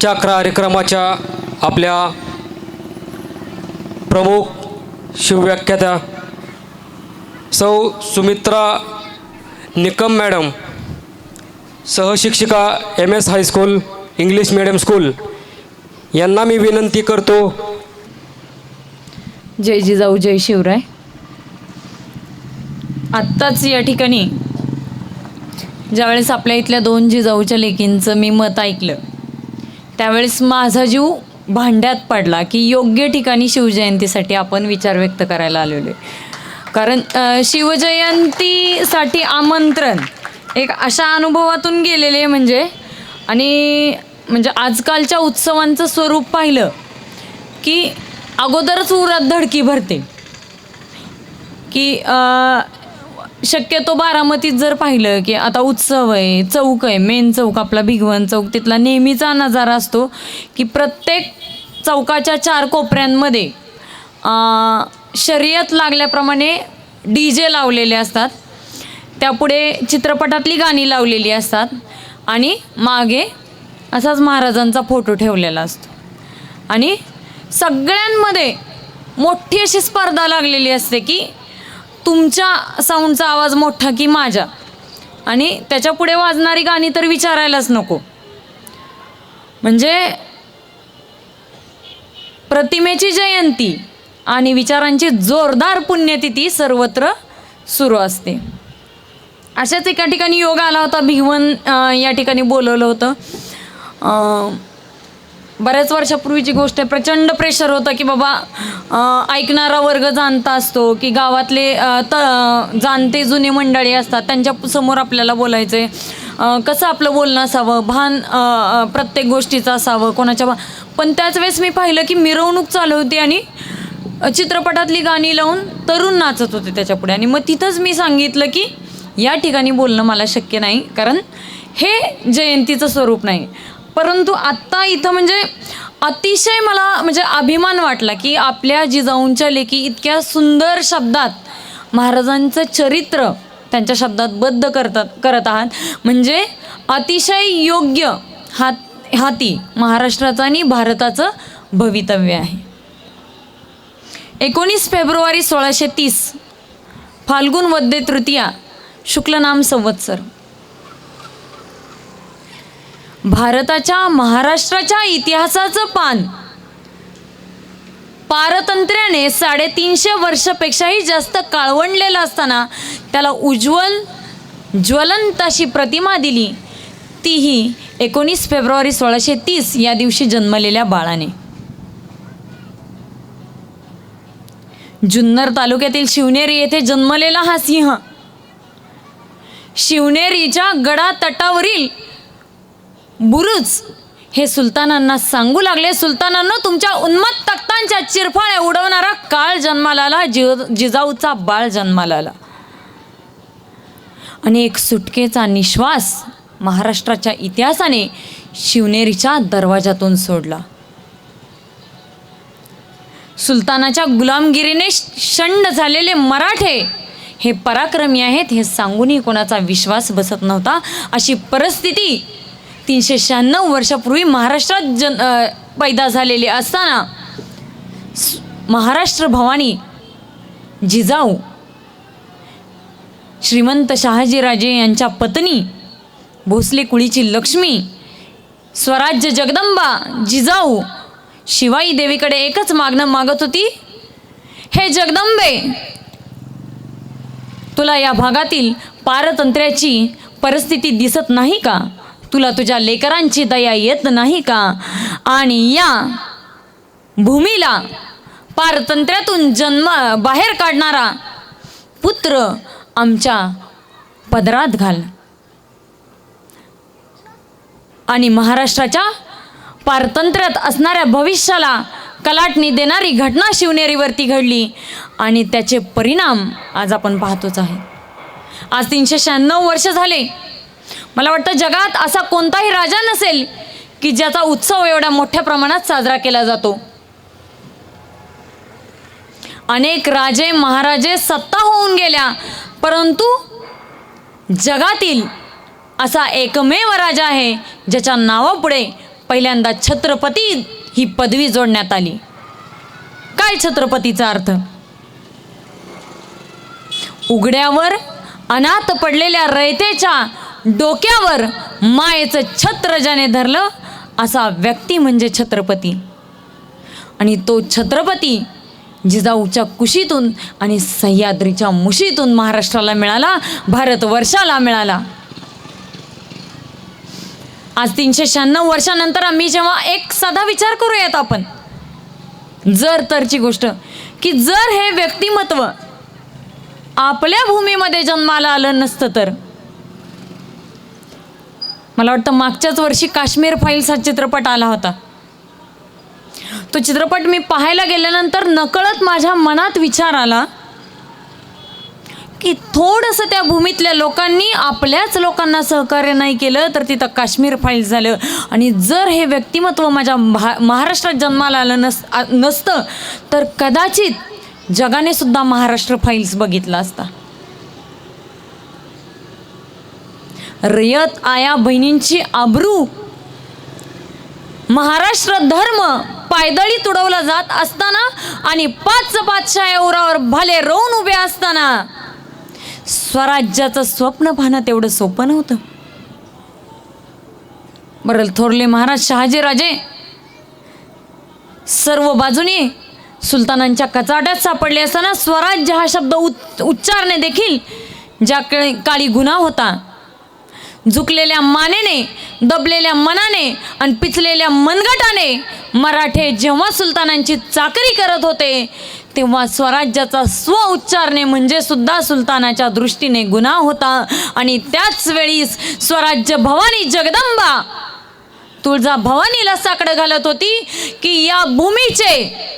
आजच्या कार्यक्रमाच्या आपल्या प्रमुख शिवव्याख्यात्या सौ सुमित्रा निकम मॅडम, सहशिक्षिका MS high school English medium school यांना मी विनंती करतो. जय जिजाऊ जय शिवराय. आत्ताच या ठिकाणी ज्यावेळेस आपल्या इथल्या 2 जिजाऊच्या लेकींचं मी मत ऐकलं त्यावेळेस माझा जीव भांड्यात पडला की योग्य ठिकाणी शिवजयंतीसाठी आपण विचार व्यक्त करायला आलेलो आहे. कारण शिवजयंतीसाठी आमंत्रण एक अशा अनुभवातून गेलेले आहे म्हणजे आजकालच्या उत्सवांचं स्वरूप पाहिलं की अगोदरच उरात धडकी भरते की शक्यतो बारामतीत जर पाहिलं की आता उत्सव आहे, चौक आहे, मेन चौक आपला भिगवण चौक, तिथला नेहमीचा नजारा असतो की प्रत्येक चौकाच्या 4 कोपऱ्यांमध्ये शर्यत लागल्याप्रमाणे DJ लावलेले असतात, त्यापुढे चित्रपटातली गाणी लावलेली असतात आणि मागे असाच महाराजांचा फोटो ठेवलेला असतो आणि सगळ्यांमध्ये मोठी अशी स्पर्धा लागलेली असते की तुमच्या साऊंडचा आवाज मोठा की माझ्या, आणि त्याच्या पुढे वाजणारी गाणी तर विचारायलाच नको. म्हणजे प्रतिमेची जयंती आणि विचारांची जोरदार पुण्यतिथी सर्वत्र सुरू असते. अशाच एका ठिकाणी योग आला होता. भिगवण या ठिकाणी बोलवलं होतं. बऱ्याच वर्षापूर्वीची गोष्ट आहे. प्रचंड प्रेशर होतं की बाबा ऐकणारा वर्ग जाणता असतो की गावातले जाणते जुने मंडळी असतात त्यांच्या समोर आपल्याला बोलायचं आहे, कसं आपलं बोलणं असावं, भान प्रत्येक गोष्टीचं असावं कोणाच्या पण त्याच वेळेस मी पाहिलं की मिरवणूक चालू होती आणि चित्रपटातली गाणी लावून तरुण नाचत होते त्याच्यापुढे. आणि मग तिथंच मी सांगितलं की या ठिकाणी बोलणं मला शक्य नाही, कारण हे जयंतीचं स्वरूप नाही. परंतु आत्ता इथं म्हणजे अतिशय मला अभिमान वाटला की आपल्या जिजाऊंच्या लेकी इतक्या सुंदर शब्दात महाराजांचं चरित्र त्यांच्या शब्दात बद्ध करत आहात. म्हणजे अतिशय योग्य हाती महाराष्ट्राचं आणि भारताचं भवितव्य आहे. 19 फेब्रुवारी 1630 फाल्गुन वद्य तृतीया शुक्ल नाम संवत्सर. भारताच्या महाराष्ट्राच्या इतिहासाचं पान पारतंत्र्याने 350 वर्षापेक्षाही जास्त काळवंडलेलं असताना त्याला उज्ज्वल ज्वलंत अशी प्रतिमा दिली, तीही 19 फेब्रुवारी 1630 या दिवशी जन्मलेल्या बाळाने. जुन्नर तालुक्यातील शिवनेरी येथे जन्मलेला हा सिंह शिवनेरीच्या गडा तटावरील बुरुज हे सुलतानांना सांगू लागले, सुलतानांनो तुमच्या उन्मत्त तख्तांच्या चिरफाळ्या उडवणारा काळ जन्माला आला, जिजाऊचा बाळ जन्माला आला. आणि एक सुटकेचा निश्वास महाराष्ट्राच्या इतिहासाने शिवनेरीच्या दरवाजातून सोडला. सुलतानाच्या गुलामगिरीने शंड झालेले मराठे हे पराक्रमी आहेत हे सांगूनही कोणाचा विश्वास बसत नव्हता. अशी परिस्थिती 396 वर्षापूर्वी महाराष्ट्रात पैदा झालेली असताना महाराष्ट्र भवानी जिजाऊ श्रीमंत शहाजीराजे यांच्या पत्नी भोसले कुळीची लक्ष्मी स्वराज्य जगदंबा जिजाऊ शिवाई देवीकडे एकच मागणं मागत होती, हे जगदंबे तुला या भागातील पारतंत्र्याची परिस्थिती दिसत नाही का? तुला तुझ्या लेकरांची दया येत नाही का? आणि या भूमीला पारतंत्र्यातून बाहेर काढणारा पुत्र आमच्या पदरात घाल. आणि महाराष्ट्राच्या पारतंत्र्यात असणाऱ्या भविष्याला कलाटणी देणारी घटना शिवनेरीवरती घडली आणि त्याचे परिणाम आज आपण पाहतोच आहे. आज 396 वर्ष झाले. मला वाटतं जगात असा कोणताही राजा नसेल की ज्याचा उत्सव एवढ्या मोठ्या प्रमाणात साजरा केला जातो. अनेक राजे महाराजे सत्ता होऊन गेल्या, परंतु जगातील असा एकमेव राजा आहे ज्याच्या नावापुढे पहिल्यांदा छत्रपती ही पदवी जोडण्यात आली. काय छत्रपतीचा अर्थ? उघड्यावर अनाथ पडलेल्या रयतेच्या डोक्यावर मायेचं छत्र ज्याने धरलं असा व्यक्ती म्हणजे छत्रपती. आणि तो छत्रपती जिजाऊच्या कुशीतून आणि सह्याद्रीच्या मुशीतून महाराष्ट्राला मिळाला, भारतवर्षाला मिळाला. आज 396 वर्षानंतर आम्ही जेव्हा एक साधा विचार करूयात आपण, जर तरची गोष्ट, की जर हे व्यक्तिमत्व आपल्या भूमीमध्ये जन्माला आलं नसतं तर, मला वाटतं मागच्याच वर्षी काश्मीर फाईल्स हा चित्रपट आला होता. तो चित्रपट मी पाहायला गेल्यानंतर नकळत माझ्या मनात विचार आला की थोडंसं त्या भूमीतल्या लोकांनी आपल्याच लोकांना सहकार्य नाही केलं तर तिथं काश्मीर फाईल्स झालं. आणि जर हे व्यक्तिमत्व माझ्या महाराष्ट्रात जन्माला आलं नसतं तर कदाचित जगाने सुद्धा महाराष्ट्र फाईल्स बघितला असता. रयत आया बहिणींची आबरू, महाराष्ट्र धर्म पायदळी तुडवला जात असताना आणि 5 पातशाह्या उरावर भाले रोवून उभे असताना स्वराज्याचं स्वप्न पाहणं तेवढं सोपं नव्हतं. बरं, थोरले महाराज शहाजीराजे सर्व बाजूने सुलतानांच्या कचाट्यात सापडले असताना स्वराज्य हा शब्द उच्चारणे देखील ज्या काळी गुन्हा होता. झुकलेल्या मानेने, दबलेल्या मनाने आणि पिचलेल्या मनगटाने मराठे जेव्हा सुलतानांची चाकरी करत होते तेव्हा स्वराज्याचा स्व उच्चारणे म्हणजे सुद्धा सुलतानाच्या दृष्टीने गुन्हा होता. आणि त्याच वेळी स्वराज्य भवानी जगदंबा तुळजा भवानीला साकडं घालत होती की या भूमीचे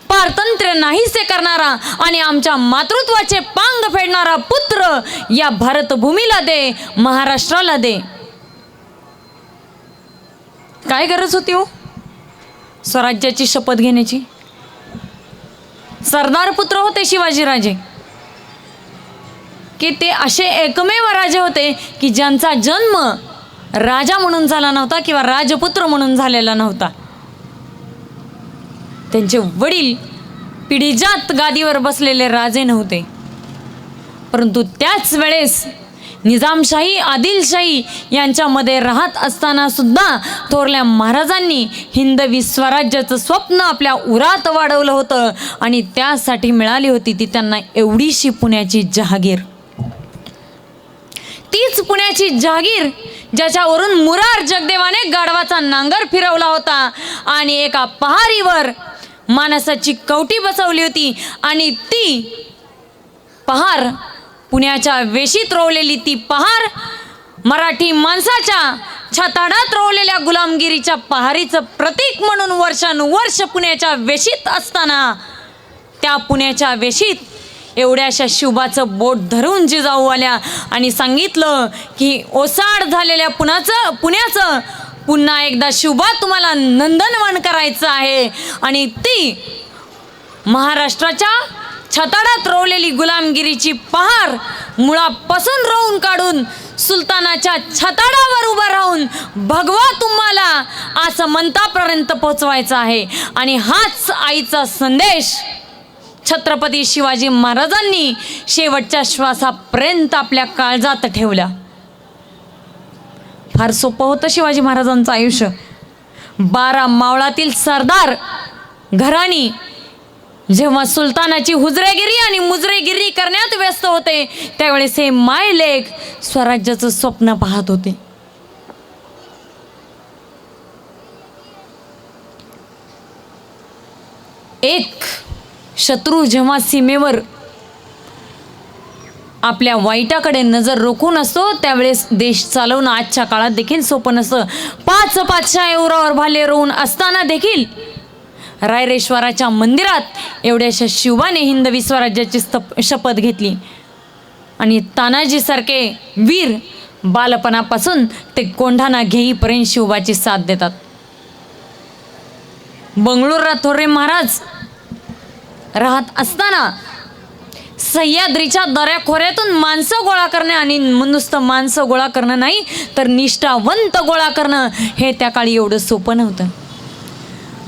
पारतंत्र्य नाहीसे करणारा आणि आमच्या मातृत्वाचे पांग फेडणारा पुत्र या भारतभूमीला दे, महाराष्ट्राला दे. काय गरज होती हो स्वराज्याची शपथ घेण्याची? सरदार पुत्र होते शिवाजीराजे, की ते असे एकमेव राजे होते की ज्यांचा जन्म राजा म्हणून झाला नव्हता किंवा राजपुत्र म्हणून झालेला नव्हता. त्यांचे वडील पिढीजात गादीवर बसलेले राजे नव्हते, परंतु त्याच वेळेस निजामशाही आदिलशाही यांच्यामध्ये राहत असताना सुद्धा थोरल्या महाराजांनी हिंदवी स्वराज्याचं स्वप्न आपल्या उरात वाढवलं होतं. आणि त्यासाठी मिळाली होती ती त्यांना एवढीशी पुण्याची जहागीर. तीच पुण्याची जहागीर ज्याच्यावरून मुरार जगदेवाने गाढवाचा नांगर फिरवला होता आणि एका पहारीवर मानसाची कवटी बसवली होती. आणि ती पहार, पुण्याच्या वेशीत रोवलेली ती पहार, मराठी माणसाच्या छाताडात रोवलेल्या गुलामगिरीच्या पहारीचं प्रतीक म्हणून वर्षानुवर्ष पुण्याच्या वेशीत असताना त्या पुण्याच्या वेशीत एवढ्याशा शिवबाचं बोट धरून जिजाऊ आल्या आणि सांगितलं की ओसाड झालेल्या पुण्याचं पुन्हा एकदा शिवबा तुम्हाला नंदनवन करायचं आहे. आणि ती महाराष्ट्राच्या छताडात रोवलेली गुलामगिरीची पहार मुळापासून रोवून काढून सुलतानाच्या छताडावर उभा राहून भगवा तुम्हाला असं म्हणतापर्यंत पोचवायचं आहे. आणि हाच आईचा संदेश छत्रपती शिवाजी महाराजांनी शेवटच्या श्वासापर्यंत आपल्या काळजात ठेवला. फार सोपं होतं शिवाजी महाराजांचं आयुष्य. 12 मावळातील सरदार घराणी जेव्हा सुलतानाची हुजरेगिरी आणि मुजरेगिरी करण्यात व्यस्त होते त्यावेळेस हे मायलेक स्वराज्याचं स्वप्न पाहत होते. एक शत्रू जेव्हा सीमेवर आपल्या वाईटाकडे नजर रोखून असतो त्यावेळेस देश चालवणं आजच्या काळात देखील सोपं नसतं. 5 पातशाह्या उरावर भाले रोवून असताना देखील रायरेश्वराच्या मंदिरात एवढ्याशा शिवबाने हिंदवी स्वराज्याची शपथ घेतली. आणि तानाजीसारखे वीर बालपणापासून ते कोंढाणा घेईपर्यंत शिवबाची साथ देतात. बंगळुरात थोरले महाराज राहत असताना सह्याद्रीच्या दऱ्याखोऱ्यातून माणसं गोळा करणे आणि नुसतं माणसं गोळा करणं नाही तर निष्ठावंत गोळा करणं हे त्या काळी एवढं सोपं नव्हतं.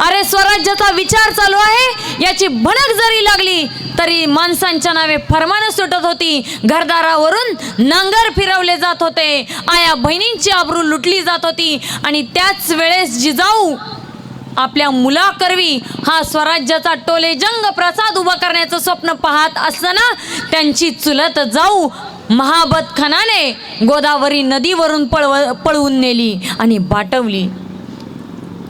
अरे स्वराज्याचा विचार चालू आहे याची भणक जरी लागली तरी माणसांच्या नावे फरमानं सुटत होती. घरदारावरून नांगर फिरवले जात होते. आया बहिणींची आबरू लुटली जात होती. आणि त्याच वेळेस जिजाऊ आपल्या मुलाकरवी हा स्वराज्याचा टोलेजंग प्रसाद उभा करण्याचं स्वप्न पाहत असताना त्यांची चुलत जाऊ महाबत खानाने गोदावरी नदीवरून पळवून नेली आणि बाटवली.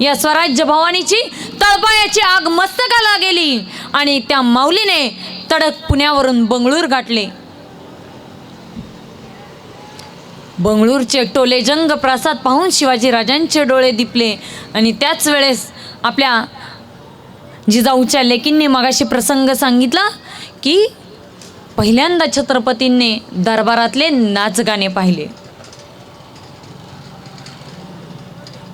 या स्वराज्य भवानीची तळपायाची आग मस्तकाला गेली आणि त्या माऊलीने तडक पुण्यावरून बंगळूर गाठले. बंगळूरचे टोलेजंग प्रासाद पाहून शिवाजीराजांचे डोळे दिपले. आणि त्याच वेळेस आपल्या जिजाऊच्या लेकींनी मगाशी प्रसंग सांगितला की पहिल्यांदा छत्रपतींनी दरबारातले नाचगाणे पाहिले.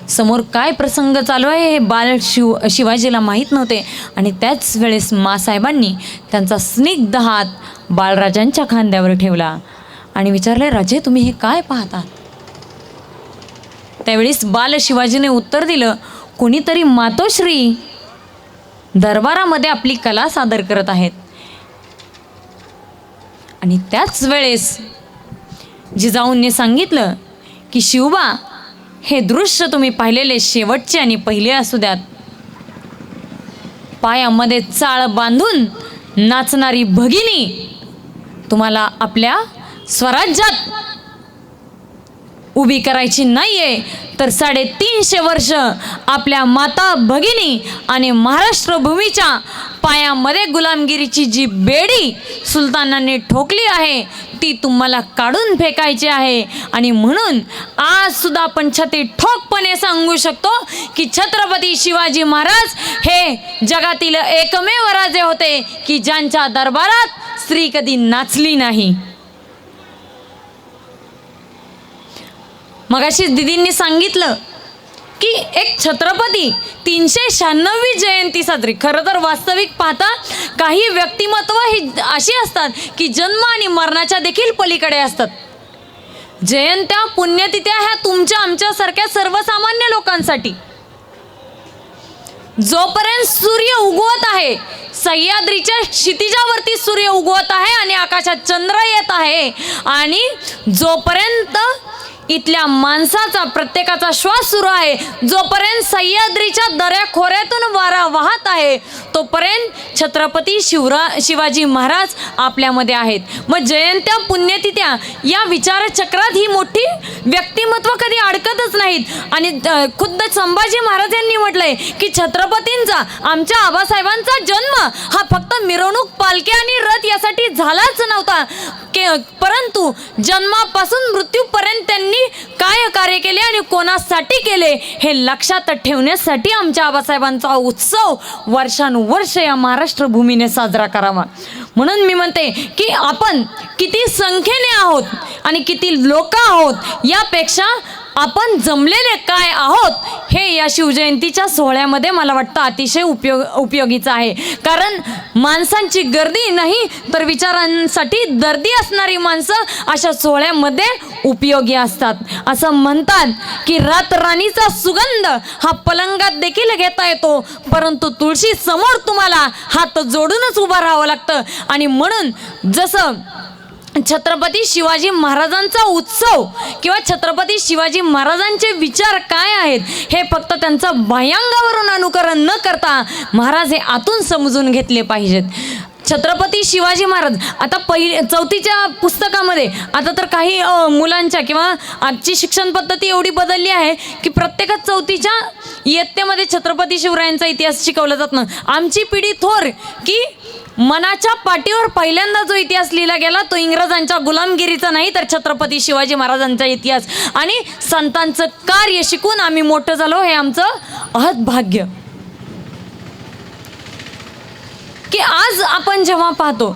समोर काय प्रसंग चालू आहे हे शिवाजीला माहीत नव्हते. आणि त्याच वेळेस मासाहेबांनी त्यांचा स्निग्ध हात बाळराजांच्या खांद्यावर ठेवला आणि विचारले, राजे तुम्ही हे काय पाहता? त्यावेळेस बाल शिवाजीने उत्तर दिलं, कोणीतरी मातोश्री दरबारामध्ये आपली कला सादर करत आहेत. आणि त्याच वेळेस जिजाऊंनी सांगितलं की शिवबा हे दृश्य तुम्ही पाहिलेले शेवटचे आणि पहिले असू द्यात. पायामध्ये चाळ बांधून नाचणारी भगिनी तुम्हाला आपल्या स्वराज्यात उभी करायची नाहीये तर 350 वर्ष आपल्या माता भगिनी आणि महाराष्ट्र भूमीच्या पायामध्ये गुलामगिरीची जी बेडी सुलतानांनी ठोकली आहे ती तुम्हाला काढून फेकायची आहे. आणि म्हणून आज सुद्धा आपण छाती ठोकपणे सांगू शकतो की छत्रपती शिवाजी महाराज हे जगातील एकमेव राजे होते की ज्यांच्या दरबारात स्त्री कधी नाचली नाही. मगाशी दिदींनी सांगितलं की एक छत्रपती 396वी जयंती साजरी. खरं तर वास्तविक पाहता काही व्यक्तिमत्व ही अशी असतात की जन्म आणि मरणाच्या देखील पलीकडे असतात. जयंत्या पुण्यतिथ्या ह्या तुमच्या आमच्यासारख्या सर्वसामान्य लोकांसाठी. जोपर्यंत सूर्य उगवत आहे, सह्याद्रीच्या क्षितिजावरती सूर्य उगवत आहे आणि आकाशात चंद्र येत आहे आणि जोपर्यंत इथल्या माणसाचा प्रत्येकाचा श्वास सुरू आहे, जोपर्यंत सह्याद्रीच्या दऱ्याखोऱ्यातून वारा वाहत आहे तोपर्यंत छत्रपती शिवाजी महाराज आपल्यामध्ये आहेत. मग जयंत्या पुण्यतिथ्या या विचारचक्रात ही मोठी व्यक्तिमत्व कधी अडकतच नाहीत. आणि खुद्द संभाजी महाराज यांनी म्हटलंय की छत्रपतींचा आमच्या आबासाहेबांचा जन्म हा फक्त मिरवणूक पालखी आणि रथ यासाठी झालाच नव्हता परंतु जन्मापासून मृत्यूपर्यंत त्यांनी काय कार्य केले आणि कोणासाठी केले हे लक्षात ठेवण्यासाठी आमच्या आबासाहेबांचा उत्सव वर्षानुवर्ष या महाराष्ट्र भूमीने साजरा करावा. म्हणून मी म्हणते की आपण किती संख्येने आहोत आणि किती लोक आहोत यापेक्षा आपण जमलेले काय आहोत हे या शिवजयंतीच्या सोहळ्यामध्ये मला वाटतं अतिशय उपयोगीचं आहे. कारण माणसांची गर्दी नाही तर विचारांसाठी दर्दी असणारी माणसं अशा सोहळ्यामध्ये उपयोगी असतात. असं म्हणतात की रातराणीचा सुगंध हा पलंगात देखील घेता येतो परंतु तुळशी समोर तुम्हाला हात जोडूनच उभं राहावं लागतं. आणि म्हणून जसं छत्रपती शिवाजी महाराजांचा उत्सव किंवा छत्रपती शिवाजी महाराजांचे विचार काय आहेत हे फक्त त्यांचं बाह्यांगावरून अनुकरण न करता महाराज हे आतून समजून घेतले पाहिजेत. छत्रपती शिवाजी महाराज आता चौथीच्या पुस्तकामध्ये आता तर काही मुलांच्या किंवा आजची शिक्षण पद्धती एवढी बदलली आहे की प्रत्येकच चौथीच्या इयत्तेमध्ये छत्रपती शिवरायांचा इतिहास शिकवला जात नाही. आमची पिढी थोर की मनाच्या पाठीवर पहिल्यांदा जो इतिहास लिहिला गेला तो इंग्रजांच्या गुलामगिरीचा नाही तर छत्रपती शिवाजी महाराजांचा इतिहास आणि संतांचं कार्य शिकून आम्ही मोठं झालो हे आमचं अहद भाग्य. की आज आपण जेव्हा पाहतो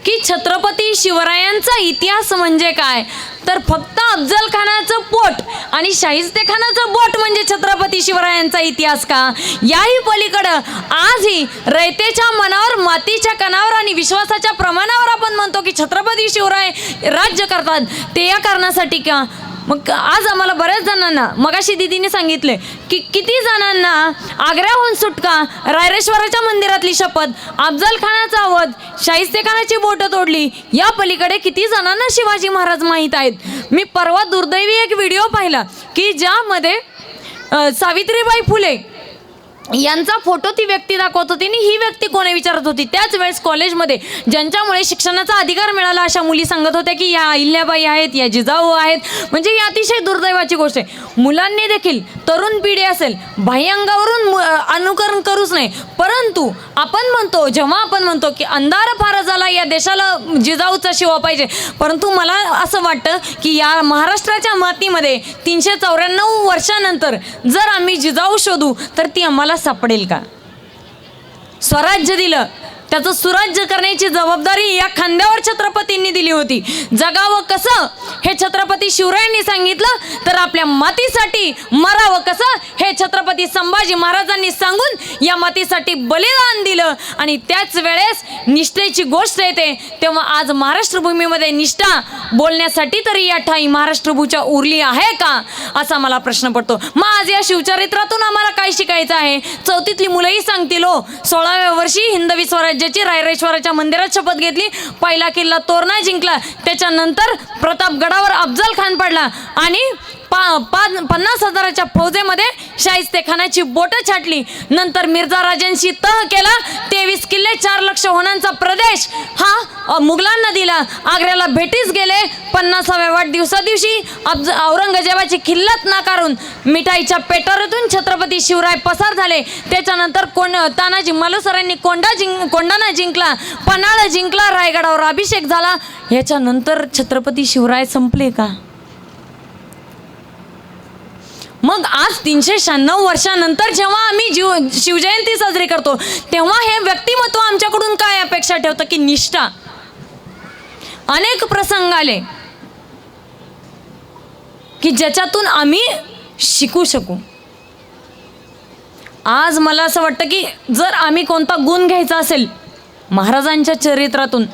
की छत्रपती शिवरायांचा इतिहास म्हणजे काय, तर फक्त अफजल खानाचं पोट आणि शाहिस्तेखानाचं बोट म्हणजे छत्रपती शिवरायांचा इतिहास का? याही पलीकडं आजही रयतेच्या मनावर, मातीच्या कणावर आणि विश्वासाच्या प्रमाणावर आपण म्हणतो की छत्रपती शिवराय राज्य करतात, ते या कारणासाठी का? मग आज आम्हाला बऱ्याच जणांना, मगाशी दिदीने सांगितले की किती जणांना आग्र्याहून सुटका, रायरेश्वराच्या मंदिरातली शपथ, अफजल खानाचा वध, शाहिस्तेखानाची बोटं तोडली, या पलीकडे किती जणांना शिवाजी महाराज माहीत आहेत. मी परवा दुर्दैवी एक व्हिडिओ पाहिला की ज्यामध्ये सावित्रीबाई फुले यांचा फोटो ती व्यक्ती दाखवत होती आणि ही व्यक्ती कोणी विचारत होती. त्याच वेळेस कॉलेजमध्ये ज्यांच्यामुळे शिक्षणाचा अधिकार मिळाला अशा मुली सांगत होत्या की या अहिल्याबाई आहेत, या जिजाऊ आहेत. म्हणजे ही अतिशय दुर्दैवाची गोष्ट आहे. मुलांनी देखील, तरुण पिढी असेल, बाह्यांगावरून अनुकरण करूच नाही. परंतु आपण म्हणतो, जेव्हा आपण म्हणतो की अंधार फार झाला, या देशाला जिजाऊचा शिवा पाहिजे, परंतु मला असं वाटतं की या महाराष्ट्राच्या मातीमध्ये 394 वर्षानंतर जर आम्ही जिजाऊ शोधू तर ती आम्हाला सापडेल का? स्वराज्य दिलं, त्याचं सुराज्य करण्याची जबाबदारी या खांद्यावर छत्रपतींनी दिली होती. जगावं कसं हे छत्रपती शिवरायांनी सांगितलं, तर आपल्या मातीसाठी मरावं कसं हे छत्रपती संभाजी महाराजांनी सांगून या मातीसाठी बलिदान दिलं. आणि त्याच वेळेस निष्ठेची गोष्ट येते तेव्हा आज महाराष्ट्र भूमीमध्ये निष्ठा बोलण्यासाठी तरी या ठाई महाराष्ट्र भूच्या उरली आहे का, असा मला प्रश्न पडतो. मग आज या शिवचरित्रातून आम्हाला काय शिकायचं आहे? 4थीतली मुलंही सांगतील हो. 16व्या वर्षी हिंदवी स्वराज्याची रायरेश्वराच्या मंदिरात शपथ घेतली, पहिला किल्ला तोरणा जिंकला, त्याच्यानंतर प्रतापगडावर अफजल खान पडला आणि 50,000च्या फौजेमध्ये शाहिस्तेखानाची बोटं छाटली. नंतर मिर्झा राजांशी तह केला, 23 किल्ले 4 लाख होणांचा प्रदेश हा मुघलांना दिला. आग्र्याला भेटीस गेले. 50व्या वाढदिवसादिवशी औरंगजेबाची खिल्लत नाकारून मिठाईच्या पेटारातून छत्रपती शिवराय पसार झाले. त्याच्यानंतर तानाजी मालुसरांनी कोंढाणा जिंकला, पन्हाळा जिंकला, रायगडावर अभिषेक झाला. याच्यानंतर छत्रपती शिवराय संपले का? मग आज 396 वर्षानंतर जेव्हा आम्ही शिवजयंती साजरी करतो तेव्हा हे व्यक्तिमत्व आमच्याकडून काय अपेक्षा ठेवतं की निष्ठा. अनेक प्रसंग आले की ज्याच्यातून आम्ही शिकू शकू. आज मला असं वाटतं की जर आम्ही कोणता गुण घ्यायचा असेल महाराजांच्या चरित्रातून,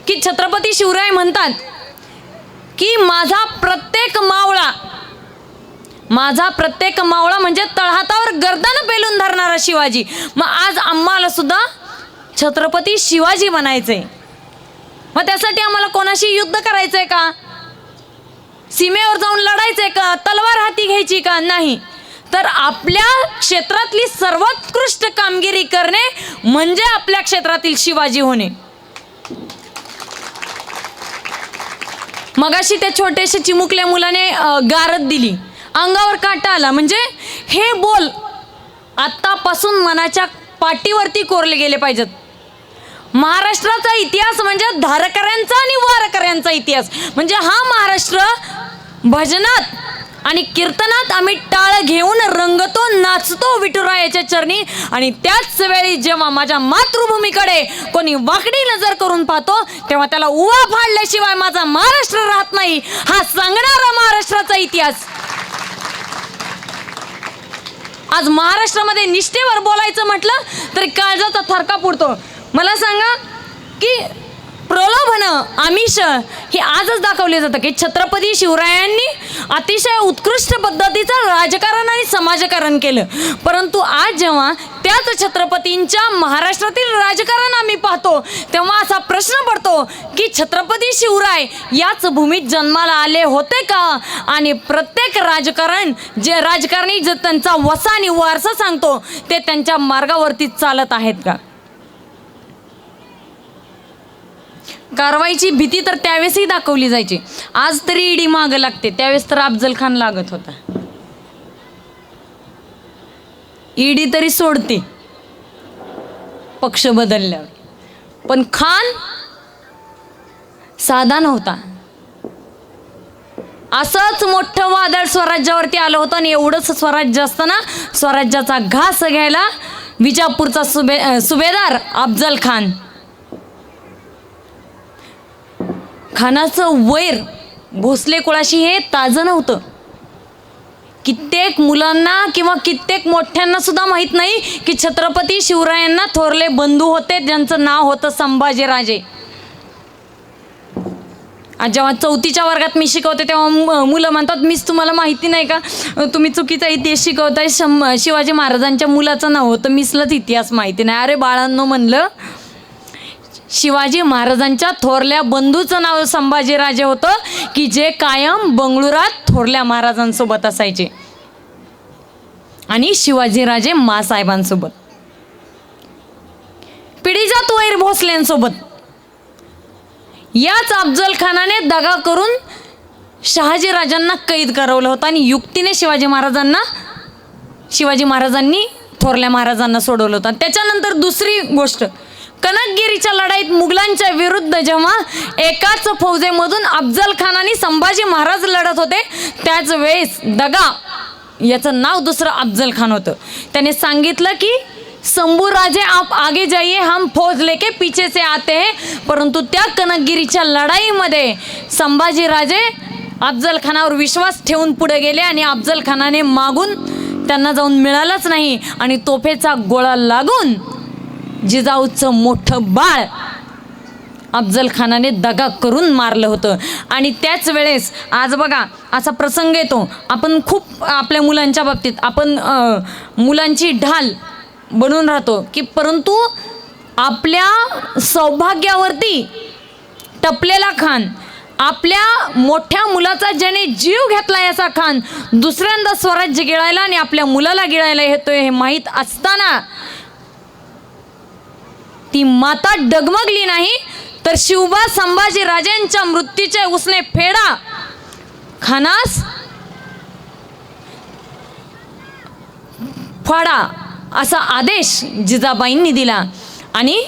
की छत्रपती शिवराय म्हणतात की माझा प्रत्येक मावळा म्हणजे तळहातावर गर्दन पेलून धरणारा शिवाजी. मग आज आम्हाला सुद्धा छत्रपती शिवाजी बनायचंय. मग त्यासाठी आम्हाला कोणाशी युद्ध करायचंय का? सीमेवर जाऊन लढायचंय का? तलवार हाती घ्यायची का? नाही. तर आपल्या क्षेत्रातली सर्वोत्कृष्ट कामगिरी करणे म्हणजे आपल्या क्षेत्रातील शिवाजी होणे. मगाशी त्या छोट्याशा चिमुकल्या मुलाने गारद दिली, अंगावर काटा आला. म्हणजे हे बोल आत्तापासून मनाच्या पाठीवरती कोरले गेले पाहिजेत. महाराष्ट्राचा इतिहास म्हणजे धारकऱ्यांचा आणि वारकऱ्यांचा इतिहास. म्हणजे हा महाराष्ट्र भजनात आणि कीर्तनात आम्ही टाळ घेऊन रंगतो, नाचतो विठुरायाच्या चरणी. आणि त्याच वेळी जेव्हा माझ्या मातृभूमीकडे कोणी वाकडी नजर करून पाहतो तेव्हा त्याला उवा फाडल्याशिवाय माझा महाराष्ट्र राहत नाही, हा सांगणारा महाराष्ट्राचा इतिहास. आज महाराष्ट्रामध्ये निष्ठेवर बोलायचं म्हटलं तरी काळजाचा थरका फुटतो. मला सांगा की प्रलोभनं, आमिष हे आजच दाखवले जातं की छत्रपती शिवरायांनी अतिशय उत्कृष्ट पद्धतीचं राजकारण आणि समाजकारण केलं. परंतु आज जेव्हा त्याच छत्रपतींच्या महाराष्ट्रातील राजकारण आम्ही पाहतो तेव्हा असा प्रश्न पडतो की छत्रपती शिवराय याच भूमीत जन्माला आले होते का? आणि प्रत्येक राजकारणी जे त्यांचा वसा आणि वारसा सांगतो ते त्यांच्या मार्गावरती चालत आहेत का? कारवाईची भीती तर त्यावेळेसही दाखवली जायची. आज तरी ईडी मागं लागते, त्यावेळेस तर अफजल खान लागत होता. ईडी तरी सोडते पक्ष बदलल्यावर, पण खान साधा नव्हता. असंच मोठं वादळ स्वराज्यावरती आलं होतं आणि एवढंच स्वराज्य असताना स्वराज्याचा घास घ्यायला विजापूरचा सुभेदार अफजल खान खानाचं वैर भोसले कुळाशी हे ताजं नव्हतं. कित्येक मुलांना किंवा कित्येक मोठ्यांना सुद्धा माहीत नाही की छत्रपती शिवरायांना थोरले बंधू होते ज्यांचं नाव होतं संभाजीराजे. आज जेव्हा 4थीच्या वर्गात मी शिकवते तेव्हा मुलं म्हणतात, मीच तुम्हाला माहिती नाही का, तुम्ही चुकीचा इतिहास शिकवताय, शिवाजी महाराजांच्या मुलाचं नाव होतं, मीचलाच इतिहास माहिती नाही. अरे बाळांनो म्हणलं, शिवाजी महाराजांच्या थोरल्या बंधूचं नाव संभाजीराजे होतं की जे कायम बंगळुरात थोरल्या महाराजांसोबत असायचे आणि शिवाजीराजे मासाहेबांसोबत, पिढीजात वैर भोसल्यांसोबत. याच अफजल खानाने दगा करून शहाजीराजांना कैद करवलं होतं आणि युक्तीने शिवाजी महाराजांनी थोरल्या महाराजांना सोडवलं होतं. त्याच्यानंतर दुसरी गोष्ट, कनकगिरीच्या लढाईत मुघलांच्या विरुद्ध जेव्हा एकाच फौजेमधून अफजल खान आणि संभाजी महाराज लढत होते, त्याच वेळेस दगा, याचं नाव दुसरं अफजल खान होतं, त्याने सांगितलं की शंभू राजे आप आगे जाइए, हम फौज लेके पीछे से आते हैं. परंतु त्या कनकगिरीच्या लढाईमध्ये संभाजी राजे अफजल खानावर विश्वास ठेवून पुढे गेले आणि अफजल खानाने मागून त्यांना जाऊन मिळालंच नाही आणि तोफेचा गोळा लागून जिजाऊचं मोठं बाळ अफजल खानाने दगा करून मारलं होतं. आणि त्याच वेळेस आज बघा असा प्रसंग येतो, आपण खूप आपल्या मुलांच्या बाबतीत आपण मुलांची ढाल बनून राहतो की, परंतु आपल्या सौभाग्यावरती टपलेला खान, आपल्या मोठ्या मुलाचा ज्याने जीव घेतला असा खान दुसऱ्यांदा स्वराज्य गिळायला आणि आपल्या मुलाला गिळायला येतोय हे माहीत असताना ती माता डगमगली नाही, तर शिवबा संभाजी राजांच्या मृत्यूचे उसने फेडा खानास फाडा असा आदेश जिजाबाईंनी दिला आणि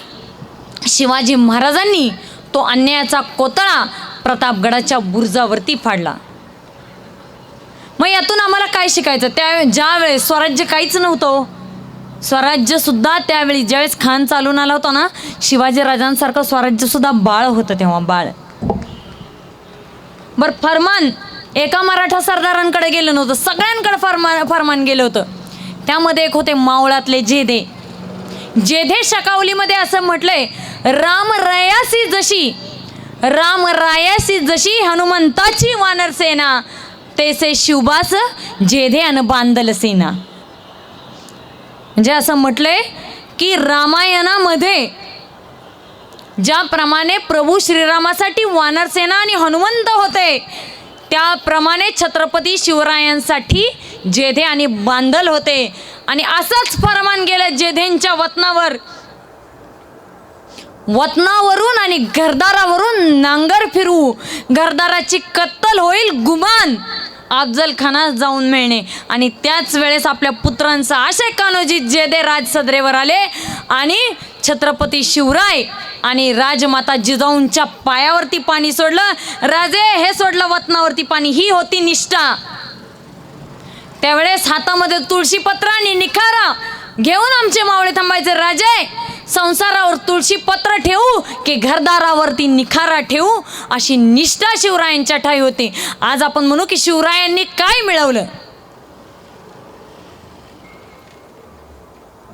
शिवाजी महाराजांनी तो अन्यायाचा कोतळा प्रतापगडाच्या बुरुजावरती फाडला. मग यातून आम्हाला काय शिकायचं? ज्यावेळेस स्वराज्य काहीच नव्हतं, स्वराज्य सुद्धा त्यावेळी ज्यावेळेस खान चालून आला होता ना, शिवाजीराजांसारखं स्वराज्य सुद्धा बाळ होतं तेव्हा, बाळ. बरं, फरमान एका मराठा सरदारांकडे गेलं नव्हतं, सगळ्यांकडे फरमान गेलं होतं. त्यामध्ये एक होते मावळातले जेधे. जेधे शकावलीमध्ये असं म्हटलंय, राम रायासी जशी हनुमंताची वानर सेना, तैसे शिवबास जेधे अन बांधल सेना. म्हणजे असं म्हटलंय की रामायणामध्ये ज्याप्रमाणे प्रभू श्रीरामासाठी वानर सेना आणि हनुमंत होते, त्याप्रमाणे छत्रपती शिवरायांसाठी जेधे आणि बांधल होते. आणि असंच फरमान गेलं जेधेंच्या वतनावरून आणि घरदारावरून नांगर फिरवू, घरदाराची कत्तल होईल गुमान, अफजल खानास जाऊन मिळणे. आणि त्याच वेळेस आपल्या पुत्रांचा आशय कान्होजी जेधे राजसदरेवर आले आणि छत्रपती शिवराय आणि राजमाता जिजाऊंच्या पायावरती पाणी सोडलं. राजे हे सोडलं वतनावरती पाणी, ही होती निष्ठा. त्यावेळेस हातामध्ये तुळशीपत्र आणि निखारा घेऊन आमचे मावळे थांबायचे. राजे, संसारावर तुळशीपत्र ठेवू की घरदारावरती निखारा ठेवू, अशी निष्ठा शिवरायांच्या ठाई होती. आज आपण म्हणू की शिवरायांनी काय मिळवलं?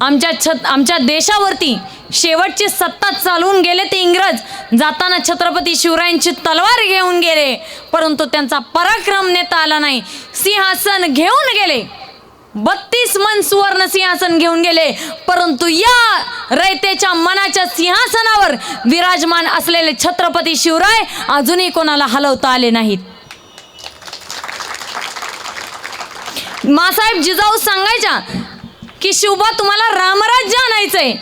आमच्या देशावरती शेवटची सत्ता चालवून गेले ते इंग्रज. जाताना छत्रपती शिवरायांची तलवार घेऊन गेले, परंतु त्यांचा पराक्रम नेता आला नाही. सिंहासन घेऊन गेले, 32 मन सुवर्ण सिंहासन घेऊन गेले, परंतु या रयतेच्या मनाच्या सिंहासनावर विराजमान असलेले छत्रपती शिवराय अजूनही कोणाला हलवता आले नाहीत. मासाहेब जिजाऊ सांगायच्या की शिवबा तुम्हाला रामराज्य आणायचंय.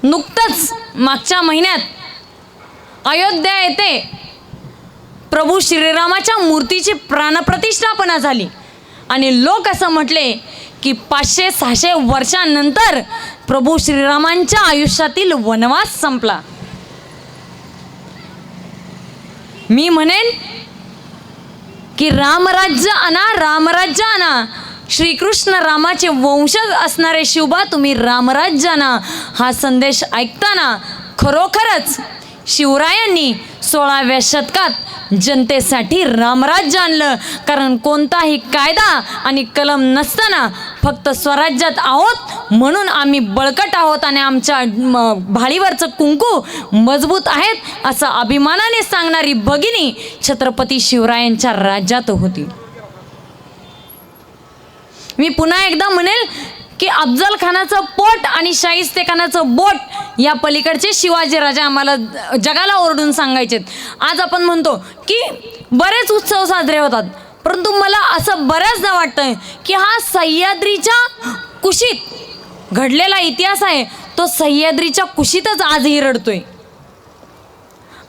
नुकतंच मागच्या महिन्यात अयोध्या येथे प्रभू श्रीरामाच्या मूर्तीची प्राणप्रतिष्ठापना झाली आणि लोक असं म्हटले की 500-600 वर्षांनंतर प्रभू श्रीरामांच्या आयुष्यातील वनवास संपला. मी म्हणेन की रामराज्य आणा. श्रीकृष्ण रामाचे वंशज असणारे शिवबा तुम्ही रामराज्य आणा. हा संदेश ऐकताना खरोखरच शिवरायांनी 16व्या शतकात जनतेसाठी रामराज्य आणलं. कारण कोणताही कायदा आणि कलम नसताना फक्त स्वराज्यात आहोत म्हणून आम्ही बळकट आहोत आणि आमच्या भाळीवरचं कुंकू मजबूत आहेत असं अभिमानाने सांगणारी भगिनी छत्रपती शिवरायांच्या राज्यात होती. मी पुन्हा एकदा म्हणेल की अफजल खानाचं पोट आणि शाहिस्तेखानाचं बोट या पलीकडचे शिवाजी राजा आम्हाला जगाला ओरडून सांगायचेत. आज आपण म्हणतो की बरेच उत्सव साजरे होतात, परंतु मला असं बऱ्याचदा वाटतंय की हा सह्याद्रीच्या कुशीत घडलेला इतिहास आहे, तो सह्याद्रीच्या कुशीतच आजही रडतोय.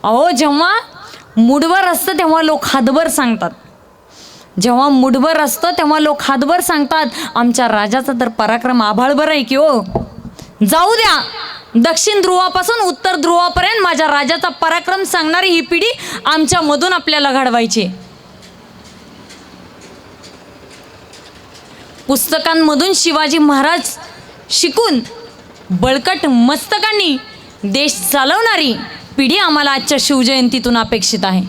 अहो, जेव्हा मुठभर असतं तेव्हा लोक हातभर सांगतात, जेव्हा मुठभर असतं तेव्हा लोक हातभर सांगतात आमच्या राजाचा तर पराक्रम आभाळभर आहे की हो. जाऊ द्या, दक्षिण ध्रुवापासून उत्तर ध्रुवापर्यंत माझ्या राजाचा पराक्रम सांगणारी ही पिढी आमच्यामधून आपल्याला घडवायची. पुस्तकांमधून शिवाजी महाराज शिकून बळकट मस्तकांनी देश चालवणारी पिढी आम्हाला आजच्या शिवजयंतीतून अपेक्षित आहे.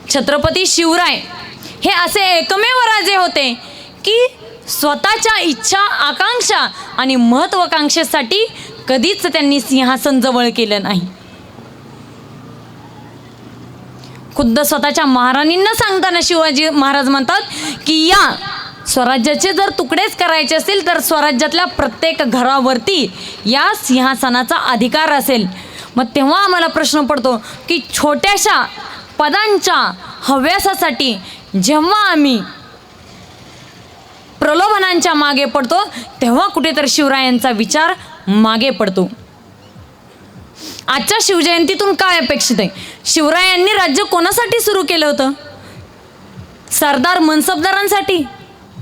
छत्रपती शिवराय हे असे एकमेव राजे होते की स्वतःच्या इच्छा, आकांक्षा आणि महत्वाकांक्षेसाठी कधीच त्यांनी सिंहासन जवळ केलं नाही. खुद्द स्वतःच्या महाराणींना सांगताना शिवाजी महाराज म्हणतात की या स्वराज्याचे जर तुकडेच करायचे असतील तर स्वराज्यातल्या प्रत्येक घरावरती या सिंहासनाचा अधिकार असेल. मग तेव्हा आम्हाला प्रश्न पडतो की छोट्याशा पदांच्या हव्यासासाठी जेव्हा आम्ही प्रलोभनांच्या मागे पडतो तेव्हा कुठेतरी शिवरायांचा विचार मागे पडतो. आजच्या शिवजयंतीतून काय अपेक्षित आहे? शिवरायांनी राज्य कोणासाठी सुरू केलं होतं? सरदार मनसबदारांसाठी?